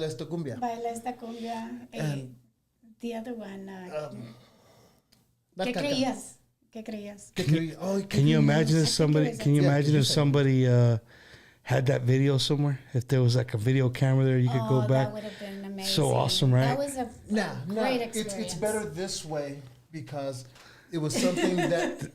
Esta Cumbia. Baila Esta Cumbia. And the other one, La ¿Qué Caca. creías? ¿Qué creías? Can you imagine if somebody? Can you Yeah, imagine you if say. somebody had that video somewhere? If there was like a video camera there, you could go back. That would have been amazing. So awesome, right? That was a great experience. It's better this way because it was something that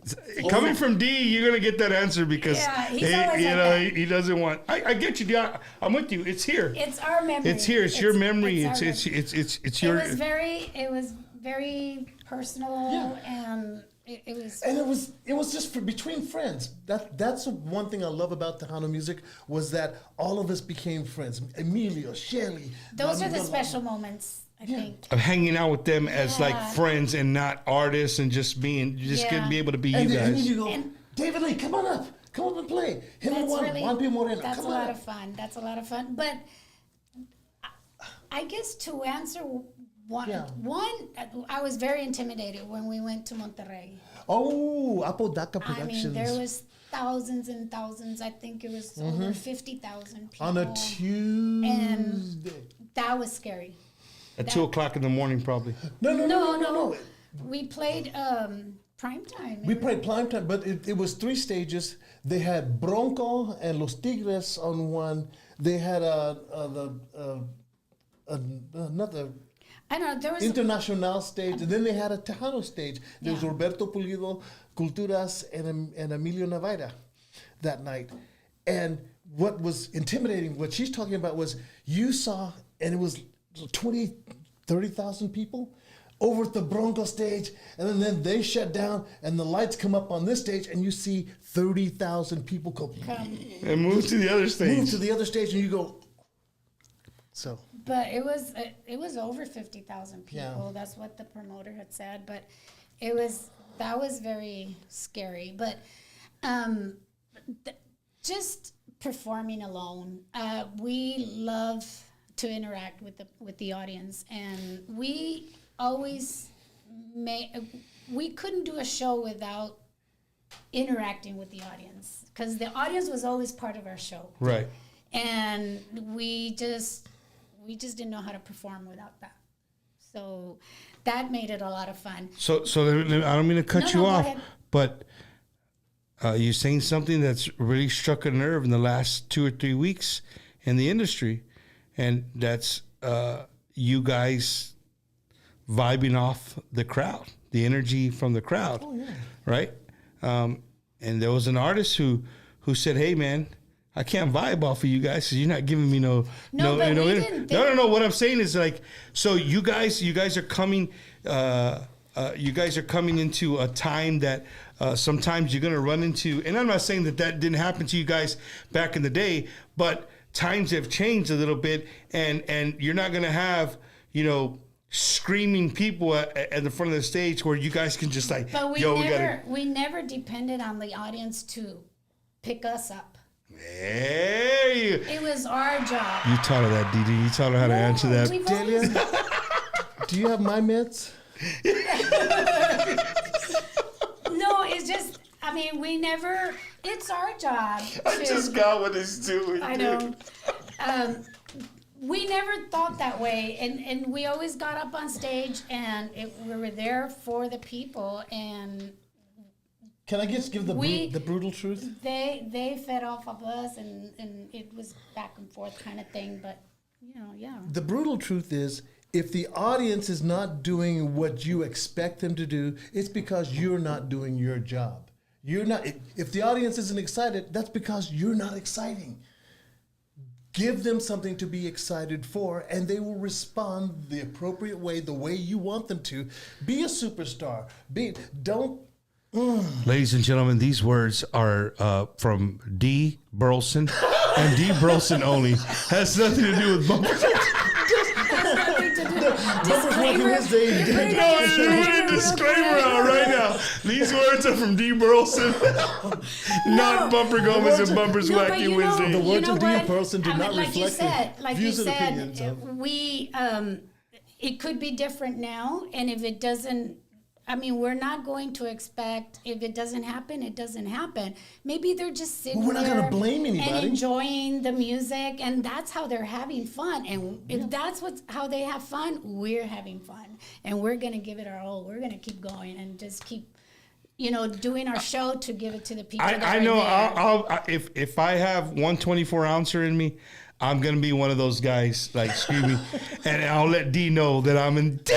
Coming from D, you're gonna get that answer because Yeah, he's always like that. he doesn't want. I get you, D. I'm with you. It's here. It's our memory. It's here. It's your memory. our It's memory. your. It was very personal, and it was. And it was just for between friends. That's one thing I love about Tejano music was that all of us became friends. Emilio, Shelly. Those are the special moments, I think. Of hanging out with them as like Yeah. friends and not artists and just Yeah. gonna be able to be And you then guys. you go, And- David Lee, come on up and play. Him and Juan P. Moreno, That's come a on lot up. of fun. That's a lot of fun. But I guess to answer one, Yeah. I was very intimidated when we went to Monterrey. Oh, Apodaca I Productions. mean, there was thousands and thousands. I think it was over 50,000 people. on a Tuesday. That was scary. At 2:00 in the morning, probably. No. We played prime time. We played prime time, but it was 3 stages. They had Bronco and Los Tigres on one. They had another I don't know. There was international stage, and then they had a Tejano stage. There was Yeah. Roberto Pulido, Culturas, and Emilio Navarra that night. And what was intimidating, what she's talking about was you saw, and it was 20, 30,000 people over at the Bronco stage, and then they shut down, and the lights come up on this stage, and you see 30,000 people come And move to the other move stage. to the other stage, and you go. So But it was over 50,000 people. Yeah. That's what the promoter had said. But that was very scary. But just performing alone, we love to interact with the audience, and we always we couldn't do a show without interacting with the audience because the audience was always part of our show. Right. And we just didn't know how to perform without that. So that made it a lot of fun. So I don't mean to cut No, you no, go off, ahead. but you're saying something that's really struck a nerve in the last 2 or 3 weeks in the industry, and that's you guys vibing off the crowd, the energy from the crowd, right? And there was an artist who said, "Hey, man, I can't vibe off of you guys because you're not giving me no." No, but we didn't think- No. What I'm saying is like, so you guys are coming. You guys are coming into a time that sometimes you're going to run into, and I'm not saying that didn't happen to you guys back in the day, but times have changed a little bit, and you're not going to have, screaming people at the front of the stage where you guys can just like, But yo, we never depended on the audience to pick us up. Hey, It was our job. you taught her that, Didi. You taught her how to answer that. We've Delia, always- do you have my meds? no, it's just, it's our job. I just got what it's doing. I know. we never thought that way, and we always got up on stage, and we were there for the people, and Can I just give the brutal truth? they fed off of us, and it was back and forth kind of thing, but yeah. The brutal truth is, if the audience is not doing what you expect them to do, it's because you're not doing your job. You're not. If the audience isn't excited, that's because you're not exciting. Give them something to be excited for, and they will respond the appropriate way, the way you want them to. Be a superstar. Don't. Ladies and gentlemen, these words are from D. Burleson, and D. Burleson only. Has nothing to do with bumpers. Bumpers Wacky Wednesday. No, put a disclaimer out right now. These words are from D. Burleson, not Bumper Gomez and Bumpers Wacky Wednesday. The words of D. what? Burleson do not reflect the views and opinions of. We it could be different now, and if it doesn't, we're not going to expect, if it doesn't happen, it doesn't happen. Maybe they're just sitting We're not there gonna blame anybody. and enjoying the music, and that's how they're having fun. And if that's how they have fun, we're having fun, and we're gonna give it our all. We're gonna keep going and just keep, doing our show to give it to the people. I know. If I have 124 ouncer in me, I'm gonna be one of those guys like screaming, and I'll let D know that I'm in D.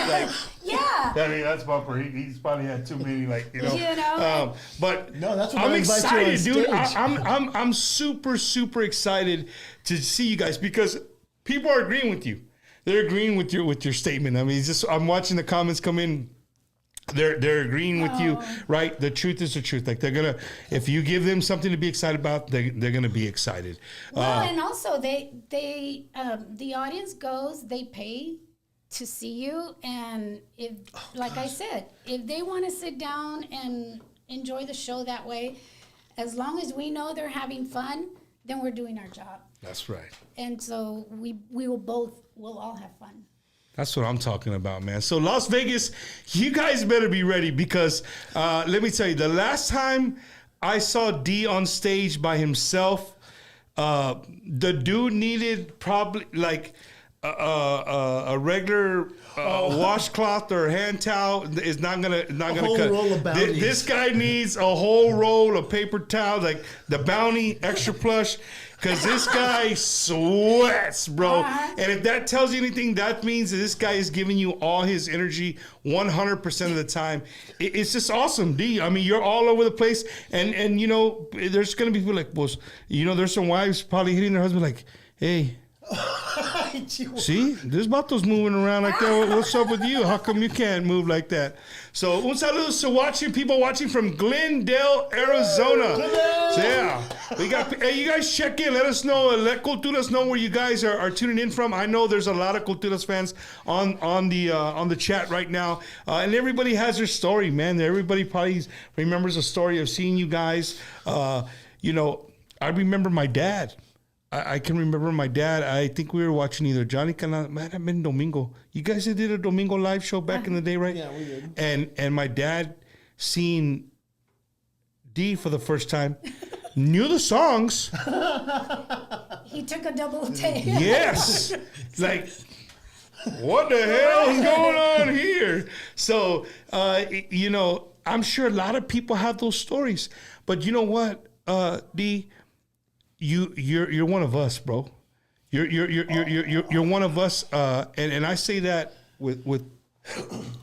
Like, yeah. that's Bumper. He's probably had too many, but No, that's what I'm I invite you on excited, dude. stage. I'm super excited to see you guys because people are agreeing with you. They're agreeing with your statement. It's just I'm watching the comments come in. They're agreeing with you, right? The truth is the truth. Like they're gonna, if you give them something to be excited about, they're gonna be excited. Well, and also they the audience goes, they pay to see you, and if, I said, if they want to sit down and enjoy the show that way, as long as we know they're having fun, then we're doing our job. That's right. And so we'll all have fun. That's what I'm talking about, man. So Las Vegas, you guys better be ready because let me tell you, the last time I saw D on stage by himself, the dude needed probably like a regular washcloth or hand towel is not gonna whole cut. roll of Bounties. This guy needs a whole roll of paper towels, like the Bounty extra plush. Because this guy sweats, bro. And if that tells you anything, that means that this guy is giving you all his energy 100% of the time. It's just awesome, D. You're all over the place. And there's going to be people like, well, there's some wives probably hitting their husband like, hey, see, this vatos moving around like that. What's up with you? How come you can't move like that? So, un saludo to people watching from Glendale, Arizona. So, yeah, we got. Hey, you guys check in. Let us know. Let Culturas know where you guys are tuning in from. I know there's a lot of Culturas fans on the chat right now, and everybody has their story, man. Everybody probably remembers a story of seeing you guys. I remember my dad. I can remember my dad. I think we were watching either Johnny Canal. Might have been Domingo. You guys did a Domingo live show back in the day, right? Yeah, we did. And my dad seeing D for the first time, knew the songs. He took a double take. Yes. Like, what the hell is going on here? So, I'm sure a lot of people have those stories. But you know what, D? You're one of us, bro. You're one of us, and I say that with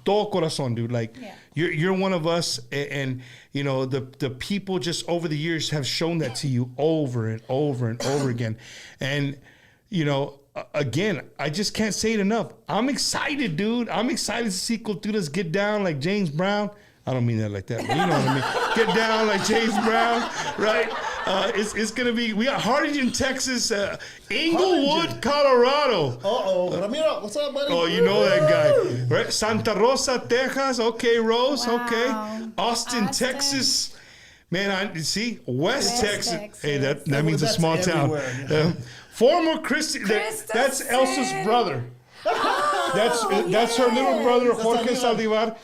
todo corazón, dude. Like you're one of us, and the people just over the years have shown that to you over and over and over again, and again, I just can't say it enough. I'm excited, dude. I'm excited to see Culturas get down like James Brown. I don't mean that like that, but you know what I mean. Get down like James Brown, right? It's going to be, we got Harlingen, Texas, Inglewood, Colorado. Ramiro, what's up, buddy? Oh, you know that guy. Right? Santa Rosa, Texas. Okay, Rose. Wow. Okay. Austin, Texas. Man, see, West Texas. Hey, that means a That's small town. everywhere. Former Christy, that's Elsa's brother. That's her little brother, Jorge Saldivar,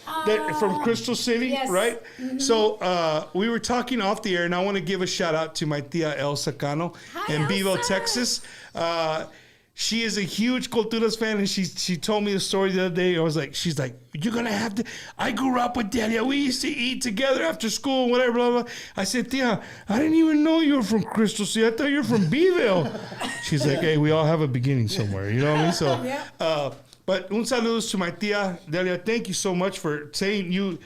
from Crystal City, Yes. right? Mm-hmm. So we were talking off the air, and I want to give a shout out to my tia Elsa Cano in Bevo, Elsa. Texas. She is a huge Culturas fan, and she told me a story the other day. She's like, you're gonna have to. I grew up with Delia. We used to eat together after school, whatever, blah blah. I said, Tia, I didn't even know you were from Crystal City. I thought you were from Beeville. She's like, hey, we all have a beginning somewhere. You know what I mean? So, but un saludos to my tia Delia. Thank you so much for saying you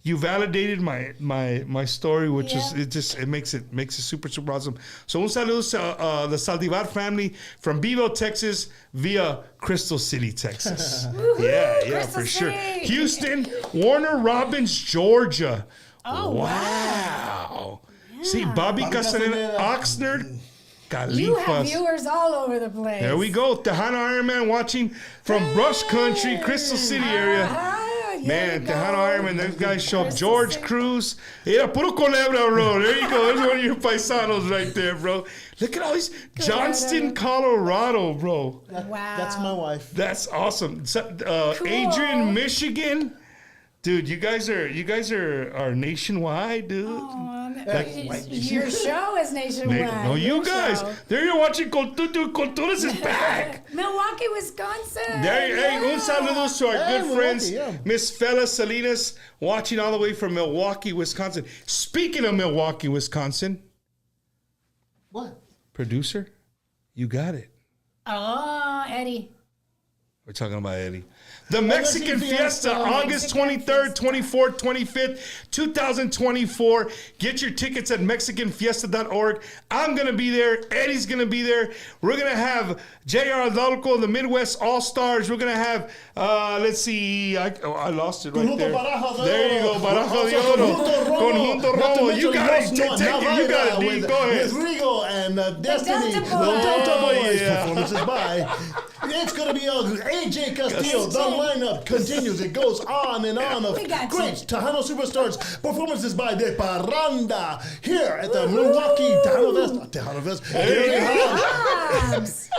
validated my story, which is it makes it super awesome. So un saludos to the Saldivar family from Beeville, Texas, via Crystal City, Texas. yeah, Crystal for sure. City. Houston, Warner Robins, Georgia. Oh, wow. See, Bobby Castaneda, Oxnard. You have Califas. viewers all over the place. There we go. Tejano Ironman watching from Brush Country, Crystal City area. Man, Tejano Ironman, those guys show up. George Cruz. Yeah, puro Culebra, bro. There you go. There's one of your paisanos right there, bro. Look at all these. Johnston, Colorado, bro. Wow. That's my wife. That's awesome. Adrian, Michigan. Dude, you guys are nationwide, dude. Your show is nationwide. No, you Your guys. show. There you're watching Culturas is back. Milwaukee, Wisconsin. Hey, un saludos to our good Milwaukee, friends, yeah. Miss Fela Salinas, watching all the way from Milwaukee, Wisconsin. Speaking of Milwaukee, Wisconsin, What? producer, you got it. Oh, Eddie. We're talking about Eddie. The Mexican Mexican Fiesta, Fiesta. August Mexican 23rd, 24th, 25th, 2024. Get your tickets at mexicanfiesta.org. I'm going to be there. Eddie's going to be there. We're going to have J.R. Adolfo, the Midwest All-Stars. We're going to have, let's see, I lost it right Conjunto there. Baraja de There you go, Oro. Baraja de Also Oro. Conjunto Conjunto Not to Romo. mention You got it. Los Take No- it. You got it, D. with, Go ahead. With Rigo and Destiny. Delta The Boys. Delta Boys. Yeah. Performances by. It's going to be AJ Castillo. The lineup continues. It goes on and on of We got great you. Tejano superstars. Performances by De Parranda here at the Milwaukee Tejano Fest. Jobs.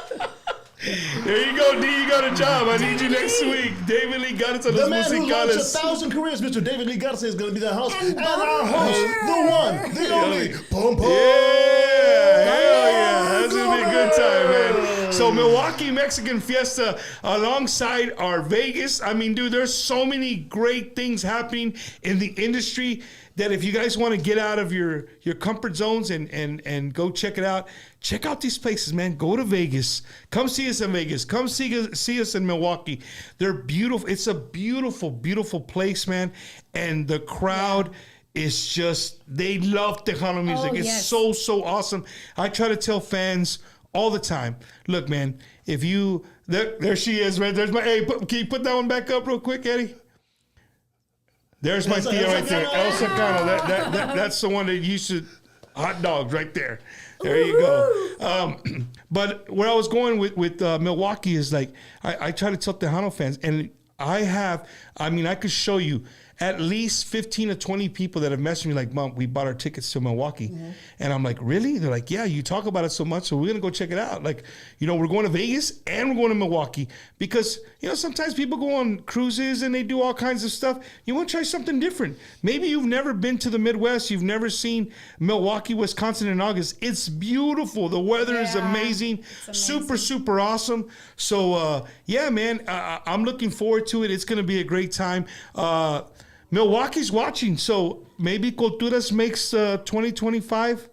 There you go, D. You got a job. I need you next week. David Lee Garza, The Los man who launched Musicales. 1,000 careers, Mr. David Lee Garza, is going to be the host. And And our host, the one, the only, Pum Pum. Yeah, hell yeah. That's going to be a good time, man. So Milwaukee Mexican Fiesta alongside our Vegas. I mean, dude, there's so many great things happening in the industry that if you guys want to get out of your comfort zones and go check it out, check out these places, man. Go to Vegas. Come see us in Vegas. Come see us in Milwaukee. They're beautiful. It's a beautiful, beautiful place, man. And the crowd is just, they love Tejano music. It's yes. so awesome. I try to tell fans all the time, look, man, if you, there she is, right? There's my, hey, can you put that one back up real quick, Eddie? There's my tia right there, El Sacano. That's the one that used to hot dogs right there. There you go. But where I was going with Milwaukee is like I try to tell Tejano fans, and I could show you at least 15 to 20 people that have messaged me like, Mom, we bought our tickets to Milwaukee. Mm-hmm. And I'm like, really? They're like, yeah, you talk about it so much, so we're going to go check it out. Like, we're going to Vegas and we're going to Milwaukee because, sometimes people go on cruises and they do all kinds of stuff. You want to try something different. Maybe you've never been to the Midwest. You've never seen Milwaukee, Wisconsin in August. It's beautiful. The weather is amazing. Super awesome. So, man, I'm looking forward to it. It's going to be a great time. Milwaukee's watching, so maybe Culturas makes 2025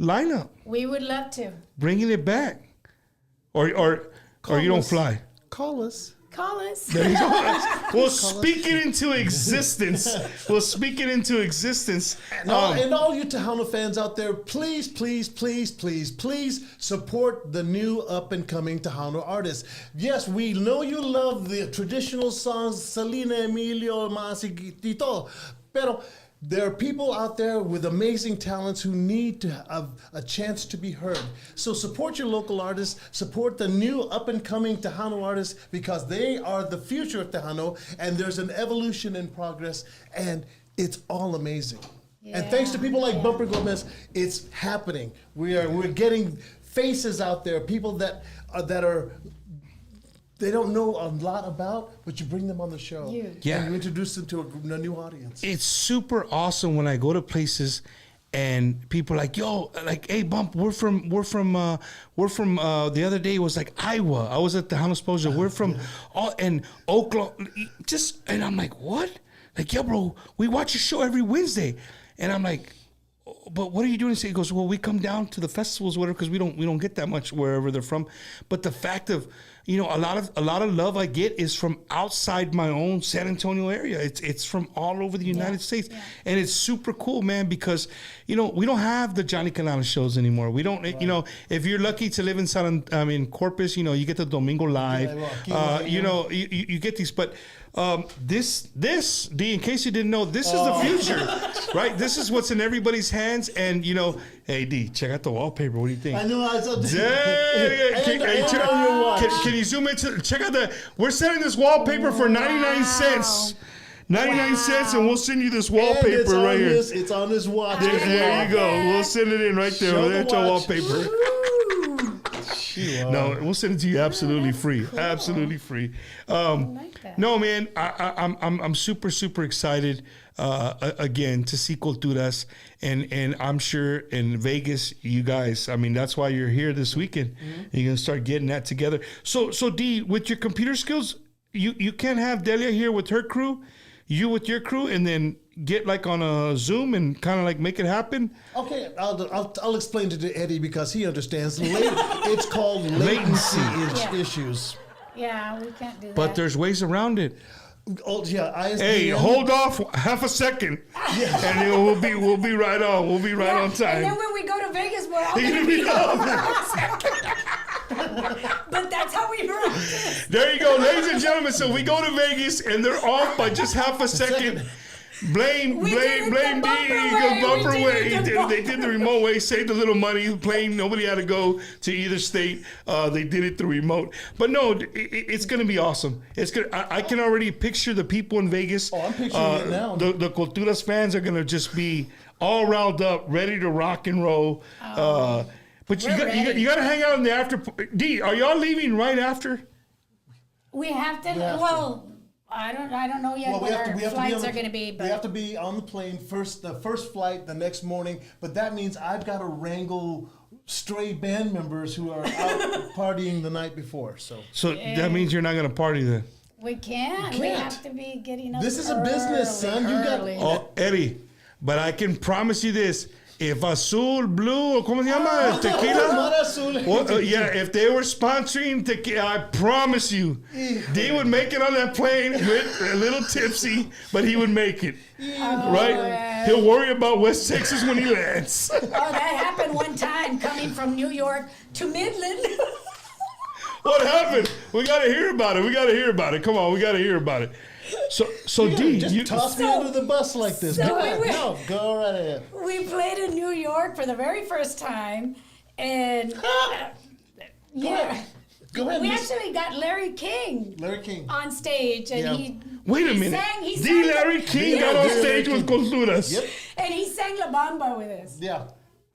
lineup. We would love to. Bringing it back. Or you don't fly. Call us. Call us. We'll speak it into existence. And all you Tejano fans out there, please support the new up-and-coming Tejano artists. Yes, we know you love the traditional songs, Selena, Emilio, Masi, Tito, pero there are people out there with amazing talents who need to have a chance to be heard. So support your local artists, support the new up-and-coming Tejano artists because they are the future of Tejano, and there's an evolution in progress, and it's all amazing. And thanks to people like Bumper Gomez, it's happening. We're getting faces out there, people that are they don't know a lot about, but you bring them on the show. Huge. Yeah. And you introduce them to a new audience. It's super awesome when I go to places and people like, yo, like, hey, Bump, we're from the other day it was like Iowa. I was at the House Exposure. We're from and Oklahoma. And I'm like, what? Like, yeah, bro, we watch your show every Wednesday. And I'm like, but what are you doing? He goes, well, we come down to the festivals, whatever, because we don't get that much wherever they're from. But the fact of, a lot of love I get is from outside my own San Antonio area. It's from all over the United States, and it's super cool, man. Because we don't have the Johnny Canales shows anymore. We don't, if you're lucky to live in Corpus, you get the Domingo Live. You get these, but. This D, in case you didn't know, this is the future, right? This is what's in everybody's hands, and hey D, check out the wallpaper. What do you think? I know I was up Can you zoom into? Check out we're selling this wallpaper for 99 cents. 99 cents, and we'll send you this wallpaper right here. It's on his watch. There you go. We'll send it in right there. Show That's the our watch. wallpaper. No, we'll send it to you absolutely free. Cool. Absolutely free. like that. No, man, I'm super, super excited again to see Culturas, and I'm sure in Vegas, you guys, that's why you're here this weekend. Mm-hmm. You're gonna start getting that together. So D, with your computer skills, you can't have Delia here with her crew, you with your crew, and then get like on a Zoom and kind of like make it happen. Okay, I'll explain it to Eddie because he understands. It's called latency issues. Yeah, we can't do that. But there's ways around it. Oh yeah, ISDN. Hey, hold off half a second, and we'll be right on. We'll be right on time. And then when we go to Vegas, we're all going to be off. But that's how we roll. There you go, ladies and gentlemen. So we go to Vegas, and they're off by just half a second. Blame D. Bumper way. They did the remote way, saved a little money. Playing, nobody had to go to either state. They did it through remote. But no, it's going to be awesome. It's good. I can already picture the people in Vegas. Oh, I'm picturing it now. The Culturas fans are going to just be all riled up, ready to rock and roll. But you got to hang out in the after. D, are y'all leaving right after? We have to. Well, I don't know yet what our flights are going to be. But we have to be on the plane the first flight the next morning. But that means I've got to wrangle stray band members who are out partying the night before. So that means you're not going to party then. We can't. We have to be getting up. This is a business, son. You got. Oh, Eddie, but I can promise you this. If Azul, Blue, ¿cómo se llama? Tequila? If they were sponsoring tequila, I promise you, they would make it on that plane with a little tipsy, but he would make it. Right? He'll worry about West Texas when he lands. Oh, that happened one time coming from New York to Midland. What happened? We got to hear about it. Come on, we got to hear about it. So D, just toss me under the bus like this. No, go right ahead. We played in New York for the very first time, and Go ahead. We actually got Larry King on stage, and he. Wait a minute. Larry King got on stage with Culturas. Yep. And he sang La Bamba with us. Yeah.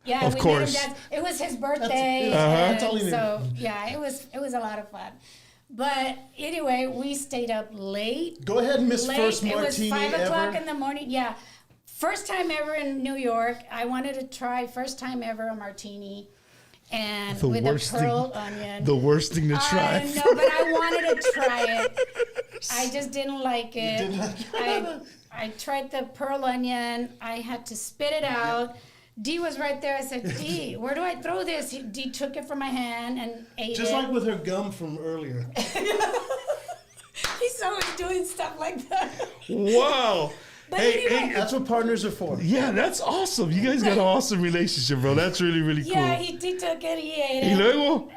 Yeah, of course. Made him dance. It was his birthday. That's all he needed. So yeah, it was a lot of fun. But anyway, we stayed up late. Go ahead and miss first martini ever. It was 5 o'clock in the morning. Yeah. First time ever in New York. I wanted to try first time ever a martini. And with a pearl onion. The worst thing to try. I know, but I wanted to try it. I just didn't like it. I tried the pearl onion. I had to spit it out. D was right there. I said, D, where do I throw this? D took it from my hand and ate it. Just like with her gum from earlier. He's always doing stuff like that. Wow. But anyway, hey, that's what partners are for. Yeah, that's awesome. You guys got an awesome relationship, bro. That's really, really cool. Yeah, he took it. He ate it.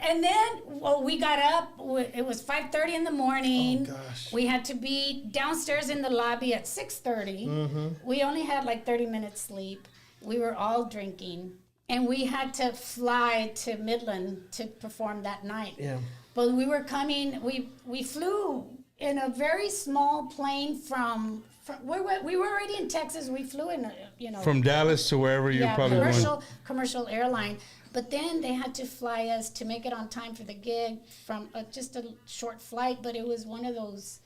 And then, we got up. It was 5:30 in the morning. Oh, gosh. We had to be downstairs in the lobby at 6:30. Mm-hmm. We only had like 30 minutes sleep. We were all drinking. And we had to fly to Midland to perform that night. Yeah. But we were coming. We flew in a very small plane from we were already in Texas. We flew in, from Dallas to wherever you're probably going. Commercial airline. But then they had to fly us to make it on time for the gig from just a short flight. But it was one of those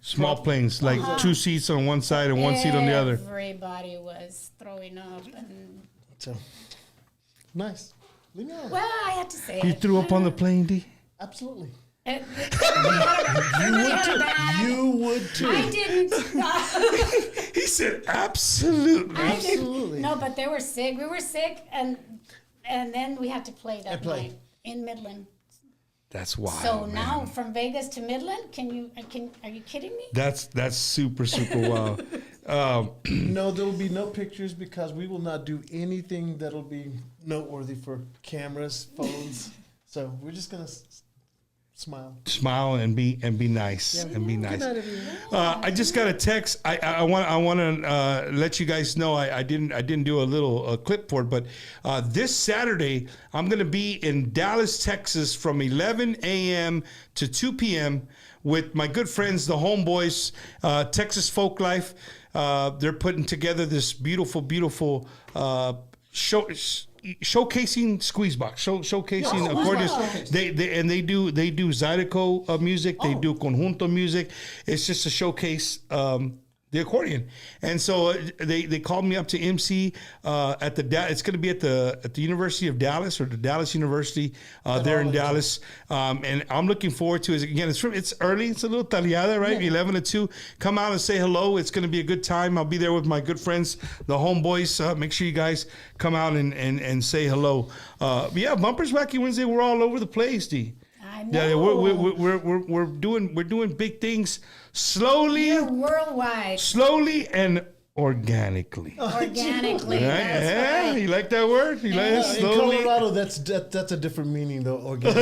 small planes, like 2 seats on one side and 1 seat on the other. Everybody was throwing up and So nice. Leave me alone. Well, I have to say You it. threw up on the plane, D? Absolutely. It- You would too. I didn't. He said, absolutely. I didn't. Absolutely. No, but they were sick. We were sick, and then we had to play that And play. night in Midland. That's wild. So man. now from Vegas to Midland, are you kidding me? That's super wild. No, there will be no pictures because we will not do anything that'll be noteworthy for cameras, phones. So we're just gonna smile. Smile and be nice and be nice. Good night, everyone. I just got a text. I want to let you guys know I didn't do a little clip for it, but this Saturday I'm going to be in Dallas, Texas, from 11 a.m. to 2 p.m. with my good friends, the Homeboys, Texas Folk Life. They're putting together this beautiful showcasing squeeze box, showcasing accordions. They do Zydeco music. They do conjunto music. It's just to showcase the accordion. And so they called me up to MC at it's going to be at the University of Dallas, or the Dallas University there in Dallas. And I'm looking forward to it. Again, it's early. It's a little taliada, right? 11 to 2. Come out and say hello. It's going to be a good time. I'll be there with my good friends, the Homeboys. Make sure you guys come out and say hello. Yeah, Bumpers Wacky Wednesday. We're all over the place, D. I know. Yeah, we're doing big things slowly. You're worldwide, Slowly and organically. organically. Right? That's Yeah, right. you like that word? You like it? In Slowly. Colorado, that's a different meaning though. Organic.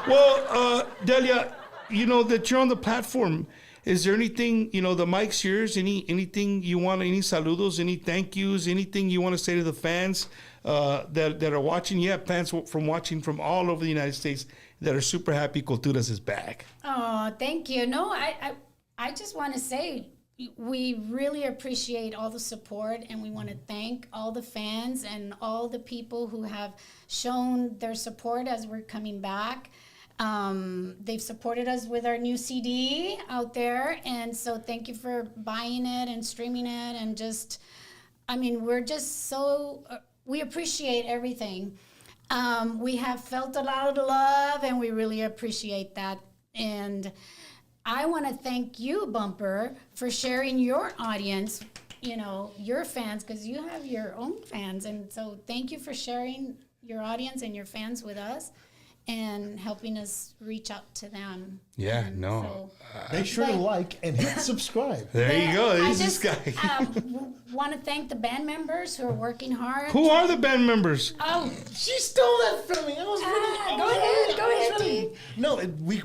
Well, Delia, you know that you're on the platform. Is there anything, the mic's yours, anything you want, any saludos, any thank yous, anything you want to say to the fans that are watching? Yeah, fans watching from all over the United States that are super happy Culturas is back. Oh, thank you. No, I just want to say we really appreciate all the support, and we want to thank all the fans and all the people who have shown their support as we're coming back. They've supported us with our new CD out there, and so thank you for buying it and streaming it, and we're just so we appreciate everything. We have felt a lot of love, and we really appreciate that. And I want to thank you, Bumper, for sharing your audience, your fans, because you have your own fans, and so thank you for sharing your audience and your fans with us, and helping us reach out to them. Yeah, And no. Make sure to But- like and hit subscribe. There you go. I There's this just guy. want to thank the band members who are working hard. Who are the band members? Oh, She stole that from me. I was really. go ahead, T. No,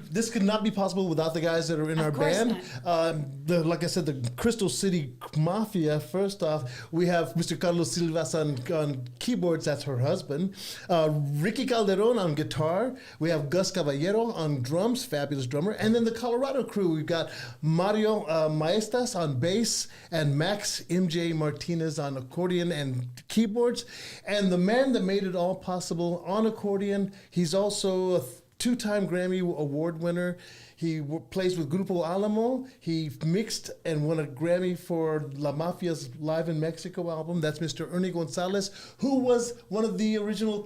this could not be possible without the guys that are in our course band. Like I said, the Crystal City Mafia. First off, we have Mr. Carlos Silvas on keyboards. That's her husband. Ricky Calderon on guitar. We have Gus Caballero on drums, fabulous drummer. And then the Colorado crew. We've got Mario Maestas on bass and Max MJ Martinez on accordion and keyboards. And the man that made it all possible on accordion, he's also a two-time Grammy Award winner. He plays with Grupo Alamo. He mixed and won a Grammy for La Mafia's Live in Mexico album. That's Mr. Ernie Gonzalez, who was one of the original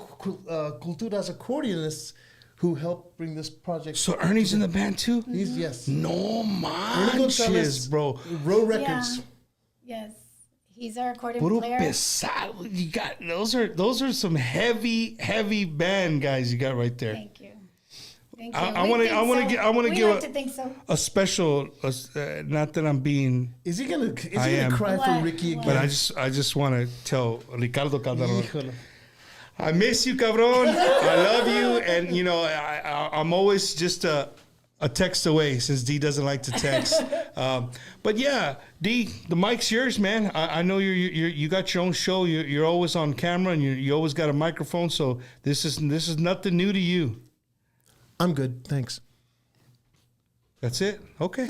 Culturas accordionists who helped bring this project. So Ernie's in the band too? He's, yes. No Ernie Gonzalez, manches, bro. Row Records. yes, he's our accordion Puro player. pesado. You got those are some heavy band guys you got right there. Thank you. Thank you. I We wanna- think I wanna so. gi- I wanna We give like a- to think so. A special, not that I'm being, Is he gonna am. cry What? for Ricky What? again? but I just want to tell Ricardo Calderon, Híjole. I miss you, cabron. I love you, and I'm always just a text away since D doesn't like to text. But yeah, D, the mic's yours, man. I know you got your own show. You're always on camera, and you always got a microphone. So this is nothing new to you. I'm good, thanks. That's it. Okay.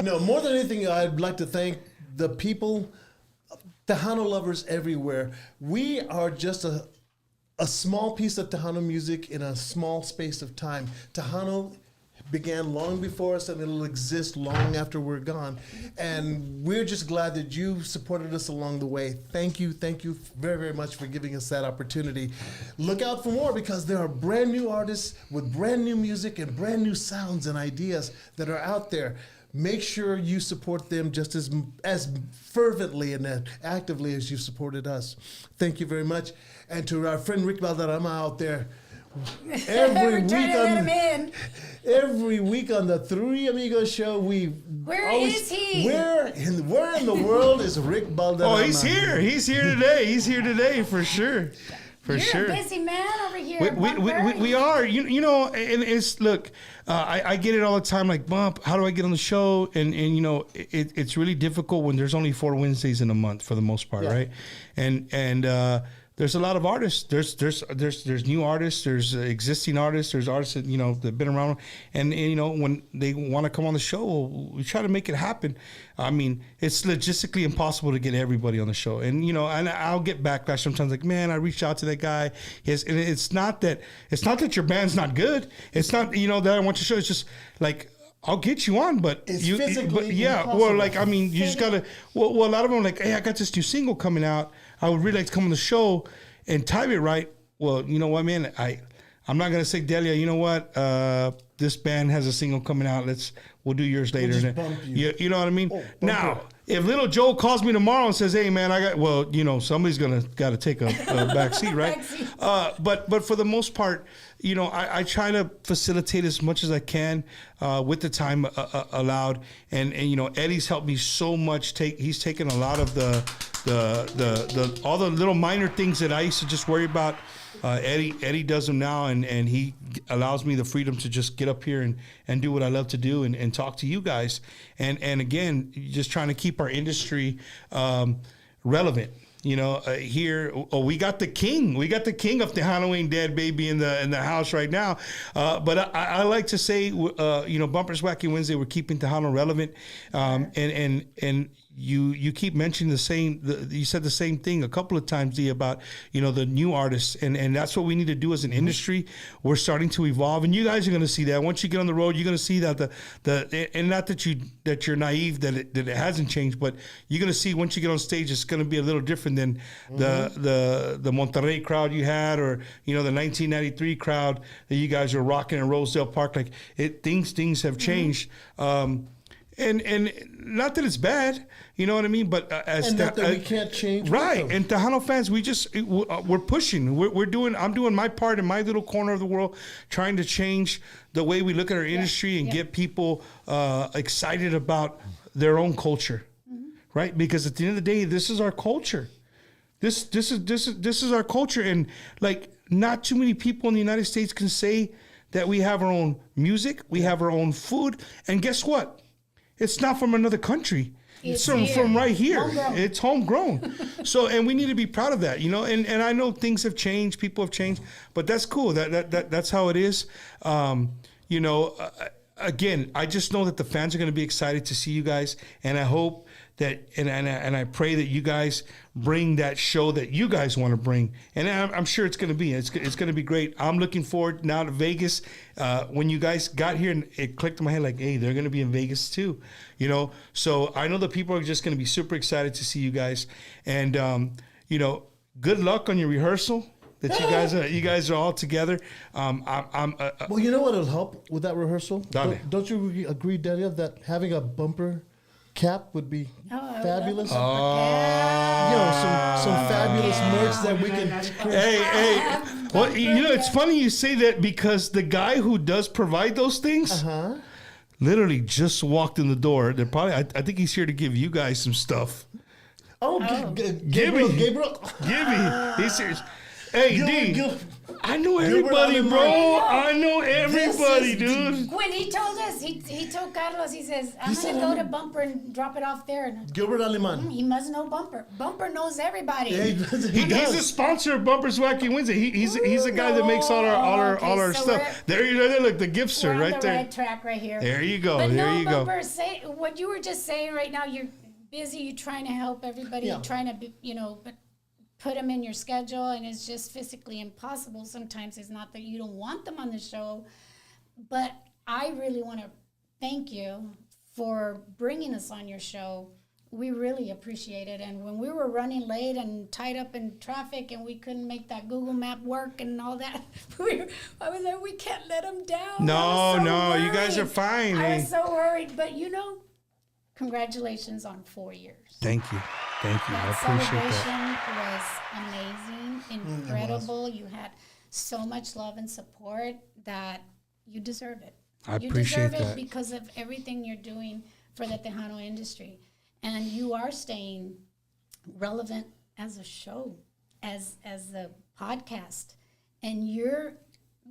No, more than anything, I'd like to thank the people, Tejano lovers everywhere. We are just a small piece of Tejano music in a small space of time. Tejano began long before us and it'll exist long after we're gone. And we're just glad that you supported us along the way. Thank you very, very much for giving us that opportunity. Look out for more because there are brand new artists with brand new music and brand new sounds and ideas that are out there. Make sure you support them just as fervently and as actively as you supported us. Thank you very much. And to our friend Rick Valderrama out there, every week on the Three Amigos show, Where is he? Where in the world is Rick Valderrama? Oh, he's here. He's here today. He's here today for sure. You're a busy man over here. We are. You know, and it's look. I get it all the time. Like, Bump, how do I get on the show? And you know, it's really difficult when there's only 4 Wednesdays in a month for the most part, right? And there's a lot of artists. There's new artists. There's existing artists. There's artists that that've been around. And you know, when they want to come on the show, we try to make it happen. I mean, it's logistically impossible to get everybody on the show. And and I'll get backlash sometimes. Like, man, I reached out to that guy. And it's not that your band's not good. It's not that I want your show. It's just like, I'll get you on, but it's physically impossible. Or like, I mean, you just gotta. Well, a lot of them are like, hey, I got this new single coming out. I would really like to come on the show and time it right. Well, you know what, man? I'm not gonna say, Delia, you know what? This band has a single coming out. We'll do yours later. We'll just bump you. You know what I mean? Now, if Little Joe calls me tomorrow and says, hey, man, somebody's got to take a back seat, right? But for the most part, I try to facilitate as much as I can with the time allowed. And Eddie's helped me so much. He's taken a lot of the all the little minor things that I used to just worry about. Eddie does them now, and he allows me the freedom to just get up here and do what I love to do and talk to you guys. And again, just trying to keep our industry relevant. Here we got the king. We got the king of the Halloween Dead baby in the house right now. But I like to say, Bumpers Wacky Wednesday, we're keeping Tejano relevant. And you keep mentioning you said the same thing a couple of times, Dia, about the new artists, and that's what we need to do as an industry. We're starting to evolve, and you guys are going to see that once you get on the road. You're going to see that and not that you're naive that it hasn't changed, but you're going to see once you get on stage, it's going to be a little different than the Monterrey crowd you had, or the 1993 crowd that you guys are rocking in Rosedale Park. Like things have changed. And not that it's bad, you know what I mean? But not that we can't change, right? And Tejano fans, we're pushing. I'm doing my part in my little corner of the world, trying to change the way we look at our industry and get people excited about their own culture, right? Because at the end of the day, this is our culture. This is our culture, and like not too many people in the United States can say that we have our own music, we have our own food, and guess what? It's not from another country. It's from right here. Homegrown. It's homegrown. So, and we need to be proud of that, and I know things have changed, people have changed, but that's cool. That's how it is. Again, I just know that the fans are going to be excited to see you guys, and I hope that, and I pray that you guys bring that show that you guys want to bring, and I'm sure it's going to be. It's going to be great. I'm looking forward now to Vegas. When you guys got here, and it clicked in my head like, hey, they're going to be in Vegas too, So I know the people are just going to be super excited to see you guys, and good luck on your rehearsal. That you guys are all together. Well, you know what will help with that rehearsal? Don't you agree, Delia, that having a bumper cap would be fabulous? Some fabulous merch that we can. Hey. Well, it's funny you say that because the guy who does provide those things literally just walked in the door. They're probably. I think he's here to give you guys some stuff. Gabriel. He's serious. Hey, D, I know everybody, bro. I know everybody, dude. When he told us, he told Carlos, he says, I'm going to go to Bumper and drop it off there. Gilbert Aleman. He must know Bumper. Bumper knows everybody. Yeah, he's a sponsor of Bumpers Wacky Wednesday. He's the guy that makes all our so stuff. There you go. Look, the gift store right there. We're on the right track right here. There you go. But there you Bumper, go. Say what you were just saying right now. You're busy. You're trying to help everybody. You're trying to be, but put them in your schedule, and it's just physically impossible. Sometimes it's not that you don't want them on the show, but I really want to thank you for bringing us on your show. We really appreciate it. And when we were running late and tied up in traffic and we couldn't make that Google map work and all that, I was like, we can't let them down. No, you guys worried. are fine. I was so worried. But, congratulations on 4 years. Thank you. I That appreciate celebration was amazing, incredible. You had so much love and support that you deserve it. I You appreciate deserve it that. because of everything you're doing for the Tejano industry. And you are staying relevant as a show, as a podcast. And you're,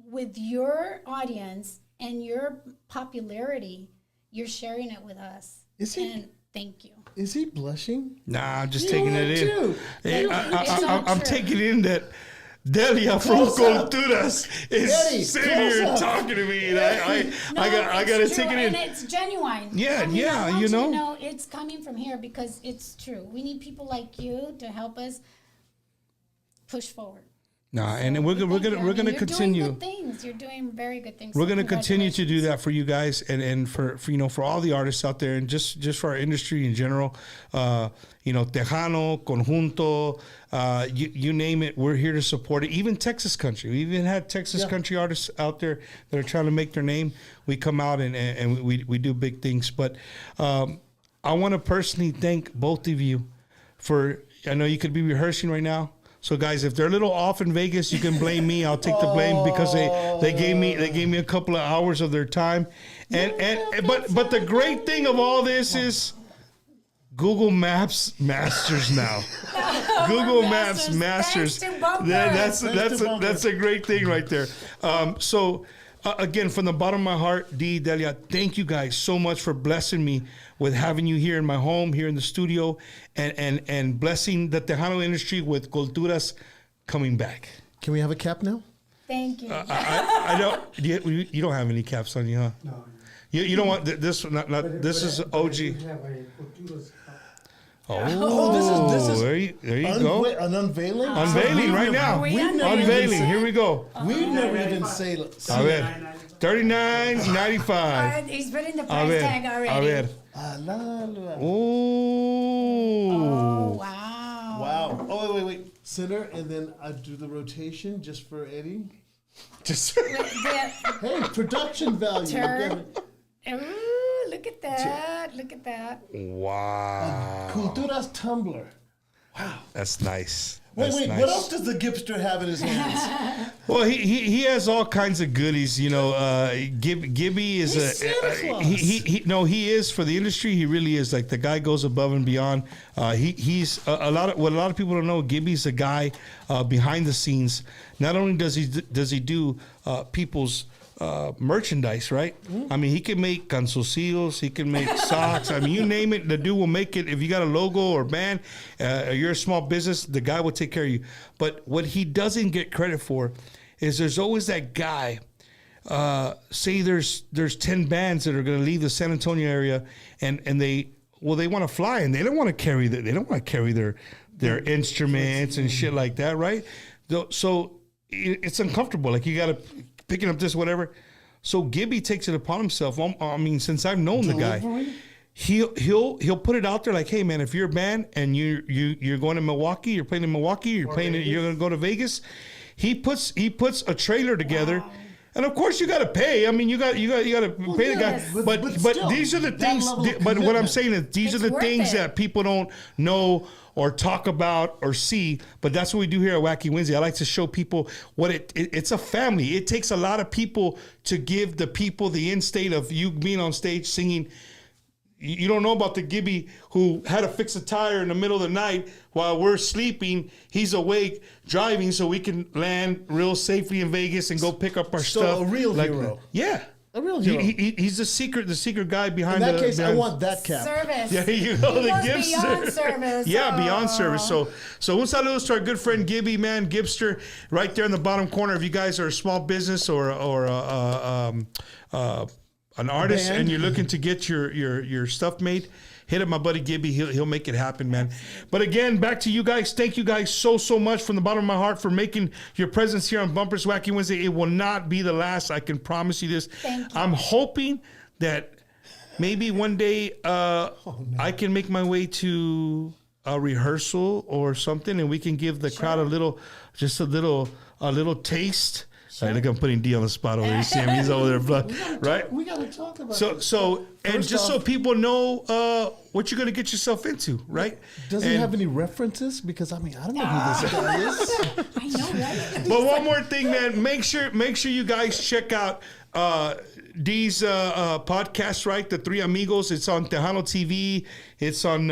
with your audience and your popularity, you're sharing it with us. Is he- And thank you. Is he blushing? Nah, I'm just You taking are it in. too. Hey, It's not I'm true. taking in that Delia from Close up. Culturas is Eddie, sitting close here up. talking to me. And I got to it's take true, it in. and it's genuine. Yeah, I yeah, want you to know. know it's coming from here because it's true. We need people like you to help us push forward. Nah, and we're Thank you. gonna You're continue. doing good things. You're doing very good things. We're So going to continue to do congratulations. that for you guys and for for all the artists out there and just for our industry in general. Tejano, Conjunto, you name it, we're here to support it. Even Texas country. We even had Texas country artists out there that are trying to make their name. We come out and we do big things. But I want to personally thank both of you for, I know you could be rehearsing right now. So guys, if they're a little off in Vegas, you can blame me. I'll take the blame because they gave me a couple of hours of their time. But the great thing of all this is Google Maps masters now. Google Maps masters. Thanks to Bumper. That's a great thing right there. Again, from the bottom of my heart, Delia, thank you guys so much for blessing me with having you here in my home, here in the studio, and blessing the Tejano industry with Culturas coming back. Can we have a cap now? Thank you. I don't. You don't have any caps on you, huh? No. You don't want this. Not this is OG. This is there you go. An unveiling. Unveiling right now. we Unveiling. Here we go. We've never even say. A ver. $39.95. He's putting the A price tag ver. already. A ver. Oh, Ooh. Wow. wow. Oh, wait. Center, and then I do the rotation just for Eddie. Just. Hey, production value. Turn. Ooh, look at that. Look at that. Wow. Culturas tumbler. That's nice. Wait, That's nice. what else does the Gipster have in his hands? Well, he has all kinds of goodies. Gibby is He's Santa Claus. he is for the industry. He really is. Like, the guy goes above and beyond. He's a lot of people don't know. Gibby's a guy behind the scenes. Not only does he do people's merchandise, right? I mean, he can make canzoncillos, he can make socks. I mean, you name it, the dude will make it. If you got a logo or band, or you're a small business, the guy will take care of you. But what he doesn't get credit for is there's always that guy. Say there's 10 bands that are going to leave the San Antonio area, and they want to fly, and they don't want to carry their instruments and shit like that, right? So it's uncomfortable. Like, you got to picking up this, whatever. So Gibby takes it upon himself. I mean, since I've known the guy, he'll put it out there like, hey man, if you're a band and you're going to Milwaukee, you're playing in Milwaukee, you're going to go to Vegas, he puts a trailer together. Wow. And of course you got to pay. I mean, you got to pay the guy. But still, these are the that things. level of But what I'm commitment. saying is these It's are the worth things it. that people don't know or talk about or see. But that's what we do here at Wacky Wednesday. I like to show people what it's a family. It takes a lot of people to give the people the end state of you being on stage singing. You don't know about the Gibby who had to fix a tire in the middle of the night while we're sleeping. He's awake, driving so we can land real safely in Vegas and go pick up our stuff. a real hero. Yeah. A real hero. He's the secret guy behind In that the case, I behind- want that cap. Service. Yeah, you know, He the goes Gibster. beyond service. Yeah, beyond Oh. service. So un saludos to our good friend Gibby, man, Gibster, right there in the bottom corner. If you guys are a small business or an artist Band. and you're looking to get your stuff made, hit up my buddy Gibby. He'll make it happen, man. But again, back to you guys. Thank you guys so much from the bottom of my heart for making your presence here on Bumpers Wacky Wednesday. It will not be the last. I can promise you this. Thank you. I'm hoping that maybe one day I can make my way to a rehearsal or something, and we can give the crowd a little taste. Sure. Right, look, I'm putting D on the spot over there. You see him? He's over there, right? We got to talk about so, it. so, and First just off, so people know what you're going to get yourself into, right? Does he have any references? Because I mean, I don't know who this guy is. I know, right? But one more thing, man. Make sure you guys check out D's podcast, right? The Three Amigos. It's on Tejano TV. It's on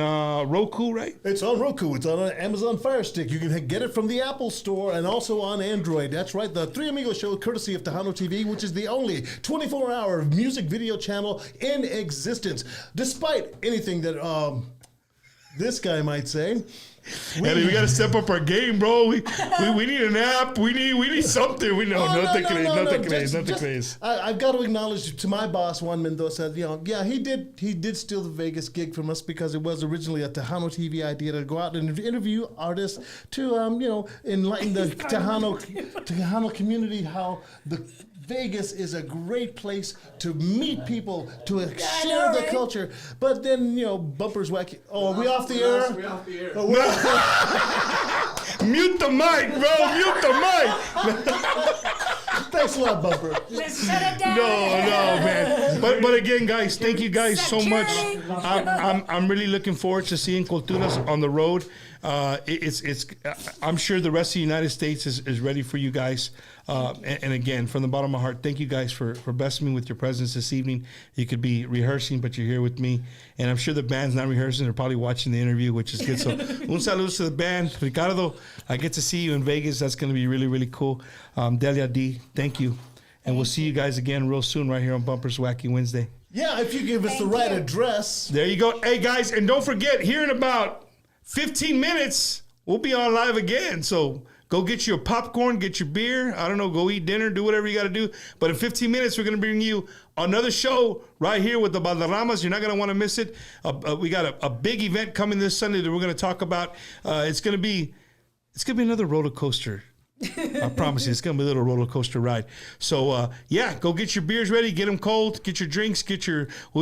Roku, right? It's on Roku. It's on Amazon Fire Stick. You can get it from the Apple Store and also on Android. That's right. The Three Amigos show, courtesy of Tejano TV, which is the only 24-hour music video channel in existence. Despite anything that this guy might say. We got to step up our game, bro. We need an app. We need something. We know nothing crazy. I've got to acknowledge to my boss, Juan Mendoza. He did steal the Vegas gig from us because it was originally a Tejano TV idea to go out and interview artists to enlighten the Tejano community how the Vegas is a great place to meet people, to share the culture. But then, Bumpers Wacky. Oh, are we off the air? We're off the air. Mute the mic, bro. Mute the mic. Thanks a lot, Bumper. Let's shut it down. No, man. But again, guys, thank you guys so much. I'm really looking forward to seeing Culturas on the road. I'm sure the rest of the United States is ready for you guys. And again, from the bottom of my heart, thank you guys for blessing me with your presence this evening. You could be rehearsing, but you're here with me. And I'm sure the band's not rehearsing. They're probably watching the interview, which is good. So, un saludo to the band. Ricardo, I get to see you in Vegas. That's going to be really, really cool. Delia, D, thank you. And we'll see you guys again real soon right here on Bumpers Wacky Wednesday. Yeah, if you give us the right address. There you go. Hey, guys, and don't forget, here in about 15 minutes, we'll be on live again. So go get your popcorn, get your beer. I don't know, go eat dinner, do whatever you got to do. But in 15 minutes, we're going to bring you another show right here with the Valderramas. You're not going to want to miss it. We got a big event coming this Sunday that we're going to talk about. It's going to be another roller coaster. I promise you, it's going to be a little roller coaster ride. So, go get your beers ready, get them cold, get your drinks, we'll be